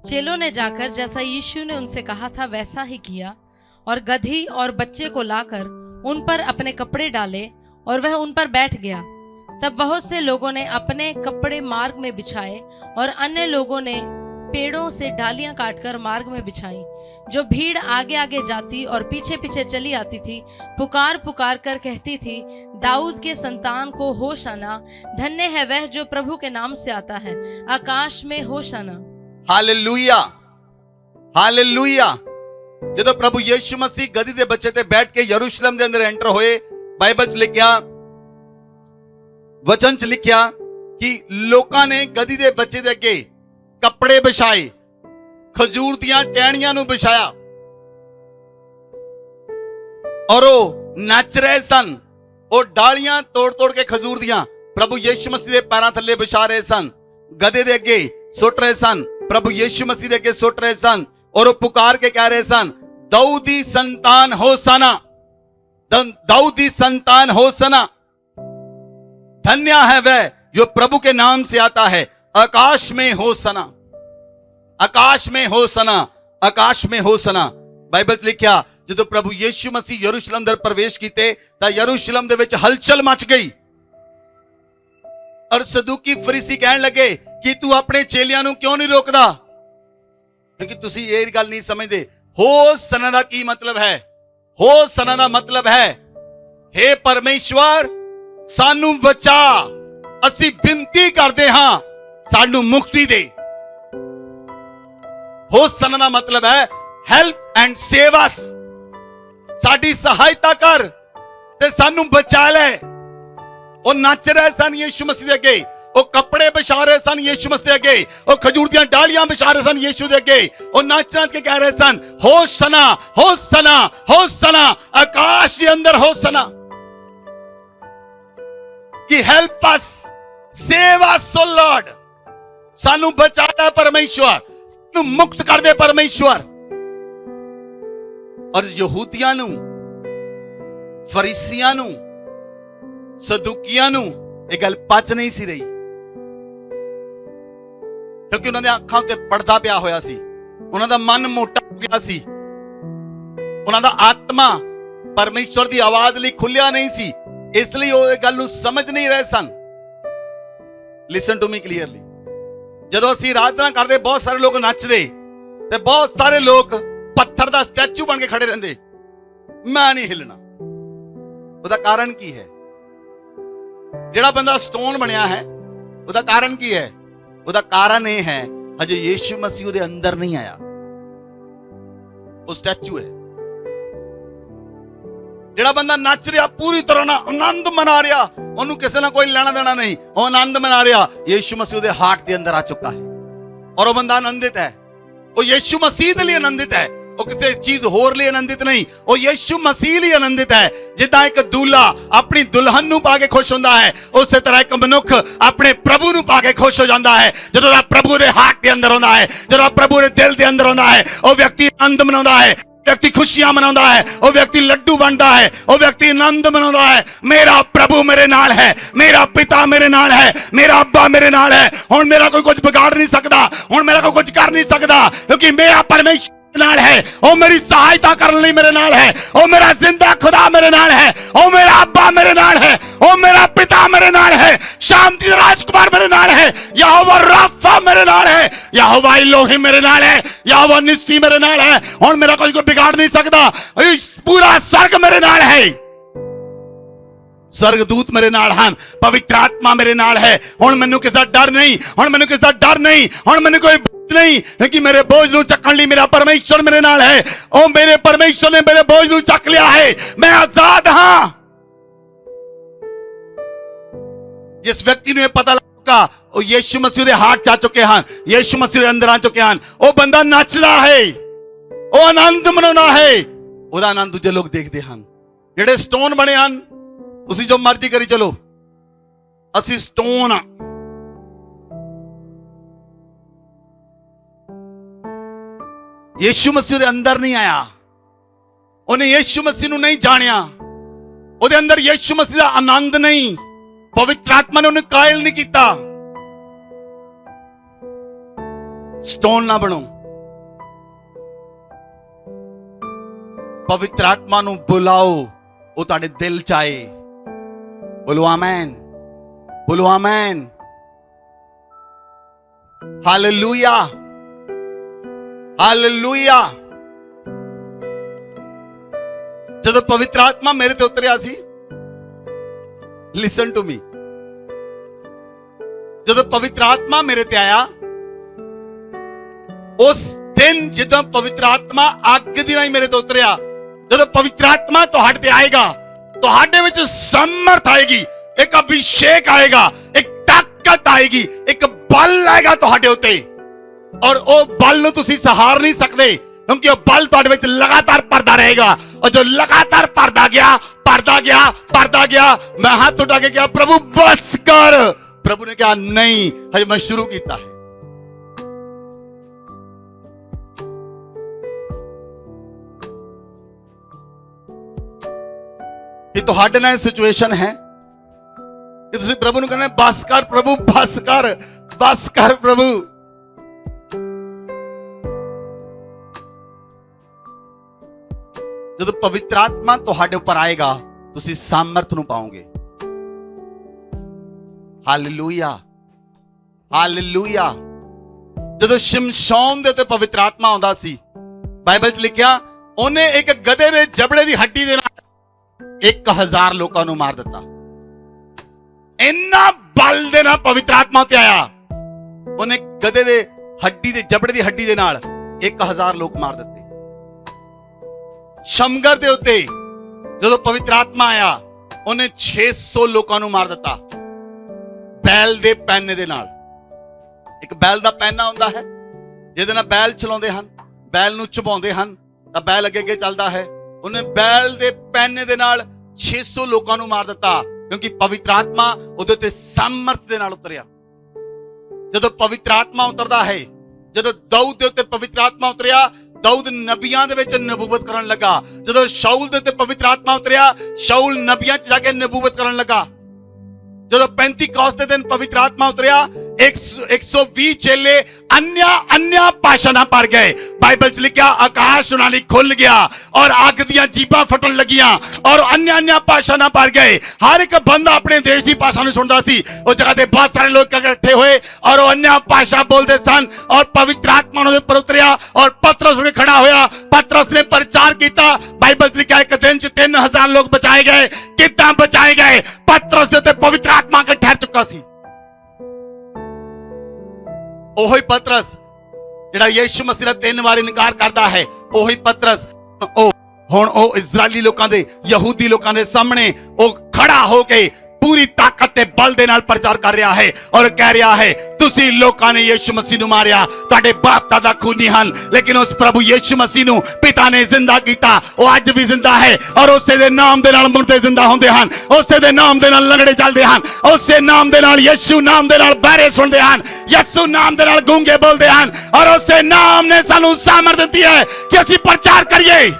चेलों ने जाकर जैसा यीशु ने उनसे कहा था वैसा ही किया, और गधी और बच्चे को लाकर उन पर अपने कपड़े डाले और वह उन पर बैठ गया। तब बहुत से लोगों ने अपने कपड़े मार्ग में बिछाए और अन्य लोगों ने पेड़ों से डालियां काटकर मार्ग में बिछाई। जो भीड़ आगे आगे जाती और पीछे पीछे चली आती थी, पुकार पुकार कर कहती थी, दाऊद के संतान को होशाना, धन्य है वह जो प्रभु के नाम से आता है, आकाश में होशाना। Hallelujah, hallelujah. ਜਦੋਂ ਪ੍ਰਭੂ ਯੀਸ਼ੂ ਮਸੀਹ ਗਦੀ ਦੇ ਬੱਚੇ ਤੇ ਬੈਠ ਕੇ ਯਰੂਸ਼ਲਮ ਦੇ ਅੰਦਰ ਐਂਟਰ ਹੋਏ, ਬਾਈਬਲ 'ਚ ਲਿਖਿਆ, ਵਚਨ 'ਚ ਲਿਖਿਆ ਕਿ ਲੋਕਾਂ ਨੇ ਗਦੀ ਦੇ ਬੱਚੇ ਦੇ ਅੱਗੇ ਕੱਪੜੇ ਵਿਛਾਏ, ਖਜੂਰ ਦੀਆਂ ਟਹਿਣੀਆਂ ਨੂੰ ਵਿਛਾਇਆ ਔਰ ਉਹ ਨੱਚ ਰਹੇ ਸਨ। ਉਹ ਡਾਲੀਆਂ ਤੋੜ ਤੋੜ ਕੇ ਖਜੂਰ ਦੀਆਂ ਪ੍ਰਭੂ ਯੀਸ਼ੂ ਮਸੀਹ ਦੇ ਪੈਰਾਂ ਥੱਲੇ ਵਿਛਾ ਰਹੇ ਸਨ, ਗਧੇ ਦੇ ਅੱਗੇ ਸੁੱਟ ਰਹੇ ਸਨ, ਪ੍ਰਭੂ ਯੀਸ਼ੂ ਮਸੀਹ ਦੇ ਅੱਗੇ ਸੁੱਟ ਰਹੇ ਸਨ और वो पुकार के कह रहे सन, दाऊदी संतान होशाना, दाऊदी संतान होशाना, धन्य है वह जो प्रभु के नाम से आता है, आकाश में होशाना, आकाश में होशाना, आकाश में होशाना। बाइबल च लिखिया जो प्रभु यीशु मसीह यरूशलेम अंदर प्रवेश कीते तां यरूशलेम दे विच हलचल मच गई और सदूकी फरीसी कहन लगे कि तू अपने चेलियां नूं क्यों नहीं रोकदा? क्योंकि तुसी ये गल नहीं समझते। होशाना दा की मतलब है? होशाना दा मतलब है, हे परमेश्वर सानू बचा, असी बिनती करते हां सानू मुक्ति दे। होशाना दा मतलब है हेल्प एंड सेव अस, साडी सहायता कर ते सानू बचा ले। ਉਹ ਨੱਚ ਰਹੇ ਸਨ ਯੀਸ਼ੂ ਮਸੀਹ ਦੇ ਅੱਗੇ, ਉਹ ਕੱਪੜੇ ਵਿਛਾ ਰਹੇ ਸਨ ਯੀਸ਼ੂ ਮਸੀਹ ਦੇ ਅੱਗੇ, ਉਹ ਖਜੂਰ ਦੀਆਂ ਡਾਲੀਆਂ ਵਿਛਾ ਰਹੇ ਸਨ ਯੀਸ਼ੂ ਦੇ ਅੱਗੇ, ਉਹ ਨੱਚ ਨੱਚ ਕੇ ਕਹਿ ਰਹੇ ਸਨ, ਹੋਸ਼ਨਾ ਹੋਸ਼ਨਾ ਹੋਸ਼ਨਾ, ਆਕਾਸ਼ ਦੇ ਅੰਦਰ ਹੋਸ਼ਨਾ, ਕਿ ਹੈਲਪ ਅਸ, ਸੇਵ ਅਸ ਓ ਲਾਰਡ, ਸਾਨੂੰ ਬਚਾ ਲੈ ਪਰਮੇਸ਼ਵਰ, ਸਾਨੂੰ ਮੁਕਤ ਕਰ ਦੇ ਪਰਮੇਸ਼ਵਰ। ਔਰ ਯਹੂਦੀਆਂ ਨੂੰ, ਫਰੀਸੀਆਂ ਨੂੰ, ਸਦੂਕੀਆਂ ਨੂੰ ਇਹ ਗੱਲ ਪਚ ਨਹੀਂ ਸੀ ਰਹੀ, ਕਿਉਂਕਿ ਉਹਨਾਂ ਦੀਆਂ ਅੱਖਾਂ ਉੱਤੇ ਪਰਦਾ ਪਿਆ ਹੋਇਆ ਸੀ, ਉਹਨਾਂ ਦਾ ਮਨ ਮੋਟਾ ਹੋ ਗਿਆ ਸੀ, ਉਹਨਾਂ ਦਾ ਆਤਮਾ ਪਰਮੇਸ਼ਵਰ ਦੀ ਆਵਾਜ਼ ਲਈ ਖੁੱਲਿਆ ਨਹੀਂ ਸੀ, ਇਸ ਲਈ ਉਹ ਇਹ ਗੱਲ ਨੂੰ ਸਮਝ ਨਹੀਂ ਰਹੇ ਸਨ। Listen to me clearly. ਜਦੋਂ ਅਸੀਂ ਆਰਾਧਨਾ ਕਰਦੇ ਬਹੁਤ ਸਾਰੇ ਲੋਕ ਨੱਚਦੇ ਤੇ ਬਹੁਤ ਸਾਰੇ ਲੋਕ ਪੱਥਰ ਦਾ ਸਟੈਚੂ ਬਣ ਕੇ ਖੜੇ ਰਹਿੰਦੇ, ਮੈਂ ਨਹੀਂ ਹਿੱਲਣਾ। ਉਹਦਾ ਕਾਰਨ ਕੀ ਹੈ? ਜਿਹੜਾ ਬੰਦਾ ਸਟੋਨ ਬਣਿਆ ਹੈ ਉਹਦਾ ਕਾਰਨ ਕੀ ਹੈ? ਉਹਦਾ ਕਾਰਨ ਇਹ ਹੈ ਅਜੇ ਯੀਸ਼ੂ ਮਸੀਹ ਉਹਦੇ ਅੰਦਰ ਨਹੀਂ ਆਇਆ, ਉਹ ਸਟੈਚੂ ਹੈ। ਜਿਹੜਾ ਬੰਦਾ ਨੱਚ ਰਿਹਾ, ਪੂਰੀ ਤਰ੍ਹਾਂ ਨਾਲ ਆਨੰਦ ਮਨਾ ਰਿਹਾ, ਉਹਨੂੰ ਕਿਸੇ ਨਾਲ ਕੋਈ ਲੈਣਾ ਦੇਣਾ ਨਹੀਂ, ਉਹ ਆਨੰਦ ਮਨਾ ਰਿਹਾ, ਯੀਸ਼ੂ ਮਸੀਹ ਉਹਦੇ ਹਾਰਟ ਦੇ ਅੰਦਰ ਆ ਚੁੱਕਾ ਹੈ ਔਰ ਉਹ ਬੰਦਾ ਆਨੰਦਿਤ ਹੈ। ਉਹ ਯੀਸ਼ੂ ਮਸੀਹ ਦੇ ਲਈ ਆਨੰਦਿਤ ਹੈ, ਉਹ ਕਿਸੇ ਚੀਜ਼ ਹੋਰ ਲਈ ਆਨੰਦਿਤ ਨਹੀਂ, ਉਹ ਯੀਸ਼ੂ ਮਸੀਹ ਲਈ ਆਨੰਦਿਤ ਹੈ। ਜਿੱਦਾਂ ਇੱਕ ਦੂਲਾ ਆਪਣੀ ਦੁਲਹਨ ਨੂੰ ਪਾ ਕੇ ਖੁਸ਼ ਹੁੰਦਾ ਹੈ, ਉਸੇ ਤਰ੍ਹਾਂ ਇੱਕ ਮਨੁੱਖ ਆਪਣੇ ਪ੍ਰਭੂ ਨੂੰ ਪਾ ਕੇ ਖੁਸ਼ ਹੋ ਜਾਂਦਾ ਹੈ। ਜਦੋਂ ਦਾ ਪ੍ਰਭੂ ਦੇ ਹਾਰਟ ਦੇ ਅੰਦਰ ਆਉਂਦਾ ਹੈ, ਜਦੋਂ ਪ੍ਰਭੂ ਦੇ ਦਿਲ ਦੇ ਅੰਦਰ ਆਉਂਦਾ ਹੈ, ਉਹ ਵਿਅਕਤੀ ਆਨੰਦ ਮਨਾਉਂਦਾ ਹੈ। व्यक्ति खुशियां मनाता है, वो व्यक्ति लड्डू बनता है, वो व्यक्ति आनंद मनाता है। मेरा प्रभु मेरे नाल है, मेरा पिता मेरे नाल है, मेरा अब्बा मेरे नाल है। हुण मेरा कोई कुछ बिगाड़ नहीं सकता, हुण मेरा कोई कुछ कर नहीं सकता, क्योंकि मेरा परमेश्वर नाल है। ओ मेरी सहायता करने लिए मेरे नाल है। ओ मेरा जिंदा खुदा मेरे नाल है। ओ मेरा अब्बा मेरे नाल है। ओ मेरा पिता मेरे नाल है। शांति राजकुमार मेरे नाल है। यहोवा राफा मेरे नाल है। यहोवा इलोहिम मेरे नाल है। यहोवा निस्सी मेरे नाल है। और मेरा कोई बिगाड़ नहीं सकता। पूरा स्वर्ग मेरे नाल है। स्वर्गदूत मेरे नाल हैं, पवित्र आत्मा मेरे नाल है। हुण मैनू किसी दा डर नहीं, हुण मैनू किसी दा डर नहीं, हुण मैनू कोई नहीं, क्योंकि मेरे बोझ नू चकण लई मेरा परमेश्वर मेरे नाल है। ओ मेरे परमेश्वर ने मेरे बोझ नू चक लिया है। मैं आजाद हां। जिस व्यक्ति नू पता लगा ओ यीशु मसीह दे हाथ जा चुके हैं, यीशु मसीह दे अंदर आ चुके हैं, ओ बंदा नचदा है, ओ आनंद मनाउंदा है। ओदा आनंद दूजे लोग देखते हैं। जेड़े स्टोन बने हैं, तुसी जो मर्जी करी चलो, असी स्टोन आ। यीशु मसीह दे अंदर नहीं आया, उन्हें यीशु मसीह नू नहीं जानिया, उहदे अंदर यीशु मसीह दा आनंद नहीं, पवित्र आत्मा ने उन्हें कायल नहीं किया। स्टोन ना बनो, पवित्र आत्मा नू बुलाओ, वो तुहाडे दिल च आए। बोलो आमीन, बोलो आमीन, हालेलुया, हालेलुया। जब पवित्र आत्मा मेरे ते उतरिया सी, लिसन टू मी, जब पवित्र आत्मा मेरे ते आया, उस दिन जदों पवित्र आत्मा अग दी राही मेरे ते उतरिया, जब पवित्र आत्मा तुहाडे ते आएगा, तुहाडे विच सामर्थ आएगी, एक अभिषेक आएगा, एक ताकत आएगी, एक बल आएगा तुहाडे उत्ते, और वो बल नूं तुसीं सहार नहीं सकते, क्योंकि वो बल तुहाडे विच लगातार भरदा रहेगा। और जो लगातार भरदा गया, भरदा गया, भरदा गया, मैं हाथ उठा के कहा प्रभु बस कर। प्रभु ने कहा नहीं, हजे मैं शुरू किया है। ये तुहाडे नाल सिचुएशन है कि तुसीं प्रभु नूं कहना बस कर प्रभु, बस कर, बस कर प्रभु। जब पवित्र आत्मा तुहाडे ऊपर आएगा, तुसीं सामर्थ नूं पाओगे। Hallelujah, hallelujah. जब शिमशोन दे उत्ते पवित्र आत्मा आउंदा सी, बाइबल च लिखिया ओने एक गधे दे जबड़े दी हड्डी दे नाल 1000 लोकां नूं मार दिता। इन्ना बल दे नाल पवित्र आत्मा उत्ते आया, ओने गधे दे हड्डी दे जबड़े दी हड्डी दे नाल 1000 लोग मार दिते। शमगर दे उत्ते जदों पवित्र आत्मा आया, उन्हें 600 लोकां नूं मार दिता बैल दे पैने दे नाल। एक बैल दा पैना हुंदा है, जिहदे नाल बैल चलाउंदे हन, बैल नूं चबाउंदे हन तां बैल अगे अगे चलदा है। उन्हें बैल दे पैने दे नाल 600 लोकां नूं मार दिता, क्योंकि पवित्र आत्मा उहदे ते सामर्थ दे नाल उतरिया। जदों पवित्र आत्मा उतरदा है, जदों दाऊद दे उत्ते पवित्र आत्मा उतरिया, दाऊद नबियां दे विच नबूवत करन लगा। जदों शाऊल दे उत्ते पवित्र आत्मा उतरिया, शाऊल नबियां च जाके नबूवत करन लगा। जदों पेंतीकोस्त दे दिन पवित्र आत्मा उतरिया, 120 चेले अन्य भाषा ना भर गए। बाइबल च लिखा आकाश उन्हां लई खुल गया और अग दियां जीभां फटन लगियां और अन्य भाषा ना भर गए। हर एक बंदा अपने देश की भाषा नहीं सुनता सी। उस जगह ते बहुत सारे लोग इकट्ठे हुए और वो अन्य भाषा बोलते सन और पवित्र आत्मा उन्हां दे उपर उतरिया और पतरस उठ के खड़ा होया। पतरस ने प्रचार किया। बाइबल च लिखा एक दिन च 3000 लोग बचाए गए। कितना बचाए गए? पतरस दे उत्ते पवित्र आत्मा के ठहर चुका सी। ओही पतरस जिहड़ा यीशु मसीह दा 3 वार इनकार करता है, ओही पतरस हुण ओ इजरायली लोकां दे, यहूदी लोकां दे सामने ओ खड़ा हो के ਪੂਰੀ ਤਾਕਤ ਤੇ ਬਲ ਦੇ ਨਾਲ ਪ੍ਰਚਾਰ ਕਰ ਰਿਹਾ ਹੈ ਔਰ ਕਹਿ ਰਿਹਾ ਹੈ ਤੁਸੀਂ ਲੋਕਾਂ ਨੇ ਯਿਸੂ ਮਸੀਹ ਨੂੰ ਮਾਰਿਆ, ਤੁਹਾਡੇ ਬਾਪ ਦਾਦਾ ਖੂਨੀ ਹਨ, ਲੇਕਿਨ ਉਸ ਪ੍ਰਭੂ ਯਿਸੂ ਮਸੀਹ ਨੂੰ ਪਿਤਾ ਨੇ ਜ਼ਿੰਦਾ ਕੀਤਾ, ਉਹ ਅੱਜ ਵੀ ਜ਼ਿੰਦਾ ਹੈ ਔਰ ਉਸੇ ਦੇ ਨਾਮ ਦੇ ਨਾਲ ਮੁਰਦੇ ਜ਼ਿੰਦਾ ਹੁੰਦੇ ਹਨ, ਉਸੇ ਦੇ ਨਾਮ ਦੇ ਨਾਲ ਲੰਗੜੇ ਚੱਲਦੇ ਹਨ, ਉਸੇ ਨਾਮ ਦੇ ਨਾਲ ਯਿਸੂ ਨਾਮ ਦੇ ਨਾਲ ਬਹਿਰੇ ਸੁਣਦੇ ਹਨ, ਯਿਸੂ ਨਾਮ ਦੇ ਨਾਲ ਗੂੰਗੇ ਬੋਲਦੇ ਹਨ ਔਰ ਉਸੇ ਨਾਮ ਨੇ ਸਾਨੂੰ ਸਾਮਰਥ ਦਿੱਤੀ ਹੈ ਕਿ ਅਸੀਂ ਪ੍ਰਚਾਰ ਕਰੀਏ।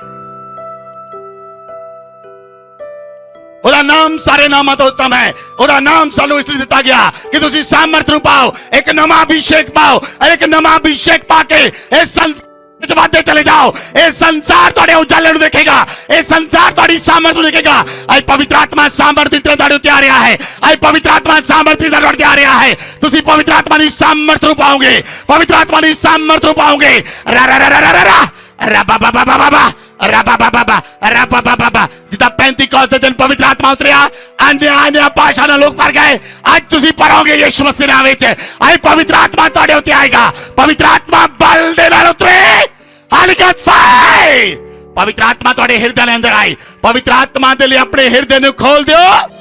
ਉਹਦਾ ਨਾਮ ਸਾਰੇ ਨਾਮਾਂ ਤੋਂ ਉੱਤਮ ਹੈ। ਉਹਦਾ ਨਾਮ ਸਾਨੂੰ ਇਸ ਲਈ ਦਿੱਤਾ ਗਿਆ ਕਿ ਤੁਸੀਂ ਸਾਮਰਥ ਨੂੰ ਪਾਓ, ਇੱਕ ਨਵਾਂ ਅਭਿਸ਼ੇਕ ਪਾਓ, ਇੱਕ ਨਵਾਂ ਅਭਿਸ਼ੇਕ ਪਾ ਕੇ ਇਸ ਸੰਸਾਰ ਵਿੱਚ ਵਧਦੇ ਚਲੇ ਜਾਓ। ਇਹ ਸੰਸਾਰ ਤੁਹਾਡੇ ਉਜਾਲੇ ਨੂੰ ਦੇਖੇਗਾ, ਇਹ ਸੰਸਾਰ ਤੁਹਾਡੀ ਸਾਮਰਥ ਨੂੰ ਦੇਖੇਗਾ। ਅੱਜ ਪਵਿੱਤਰ ਆਤਮਾ ਸਾਮਰਥ ਤੁਹਾਡੇ ਉੱਤੇ ਆ ਰਿਹਾ ਹੈ, ਅੱਜ ਪਵਿੱਤਰ ਆਤਮਾ ਸਾਮਰਥ ਤੁਹਾਡੇ ਉੱਤੇ ਆ ਰਿਹਾ ਹੈ। ਤੁਸੀਂ ਪਵਿੱਤਰ ਆਤਮਾ ਦੀ ਸਾਮਰਥ ਨੂੰ ਪਾਓਗੇ, ਪਵਿੱਤਰ ਆਤਮਾ ਦੀ ਸਾਮਰਥ ਨੂੰ ਪਾਓਗੇ। ਰਾ ਰਾ ਰਾ ਰਾ ਰਾ ਰਾ ਰਾ ਬਾ ਬਾ ਬਾ ਬਾ ਬਾ जिदा 35 ਦੇ ਦਿਨ ਪਵਿੱਤਰ ਆਤਮਾ ਉਤਰਿਆ, अन्य ਭਾਸ਼ਾ ਨਾਲ ਲੋਕ ਭਰ ਗਏ। ਅੱਜ ਤੁਸੀਂ ਭਰੋਗੇ ਯਿਸੂ ਮਸੀਹ ਨਾਮ ਵਿੱਚ। ਅੱਜ ਪਵਿੱਤਰ ਆਤਮਾ ਤੁਹਾਡੇ ਉੱਤੇ ਆਏਗਾ, ਪਵਿੱਤਰ ਆਤਮਾ ਬਲ ਦੇ ਨਾਲ ਉਤਰੇ। Hallelujah fire. ਪਵਿੱਤਰ ਆਤਮਾ ਤੁਹਾਡੇ ਹਿਰਦੇ ਦੇ ਅੰਦਰ ਆਏ। ਪਵਿੱਤਰ ਆਤਮਾ ਦੇ ਲਈ ਆਪਣੇ ਹਿਰਦੇ ਨੂੰ ਖੋਲ ਦਿਓ।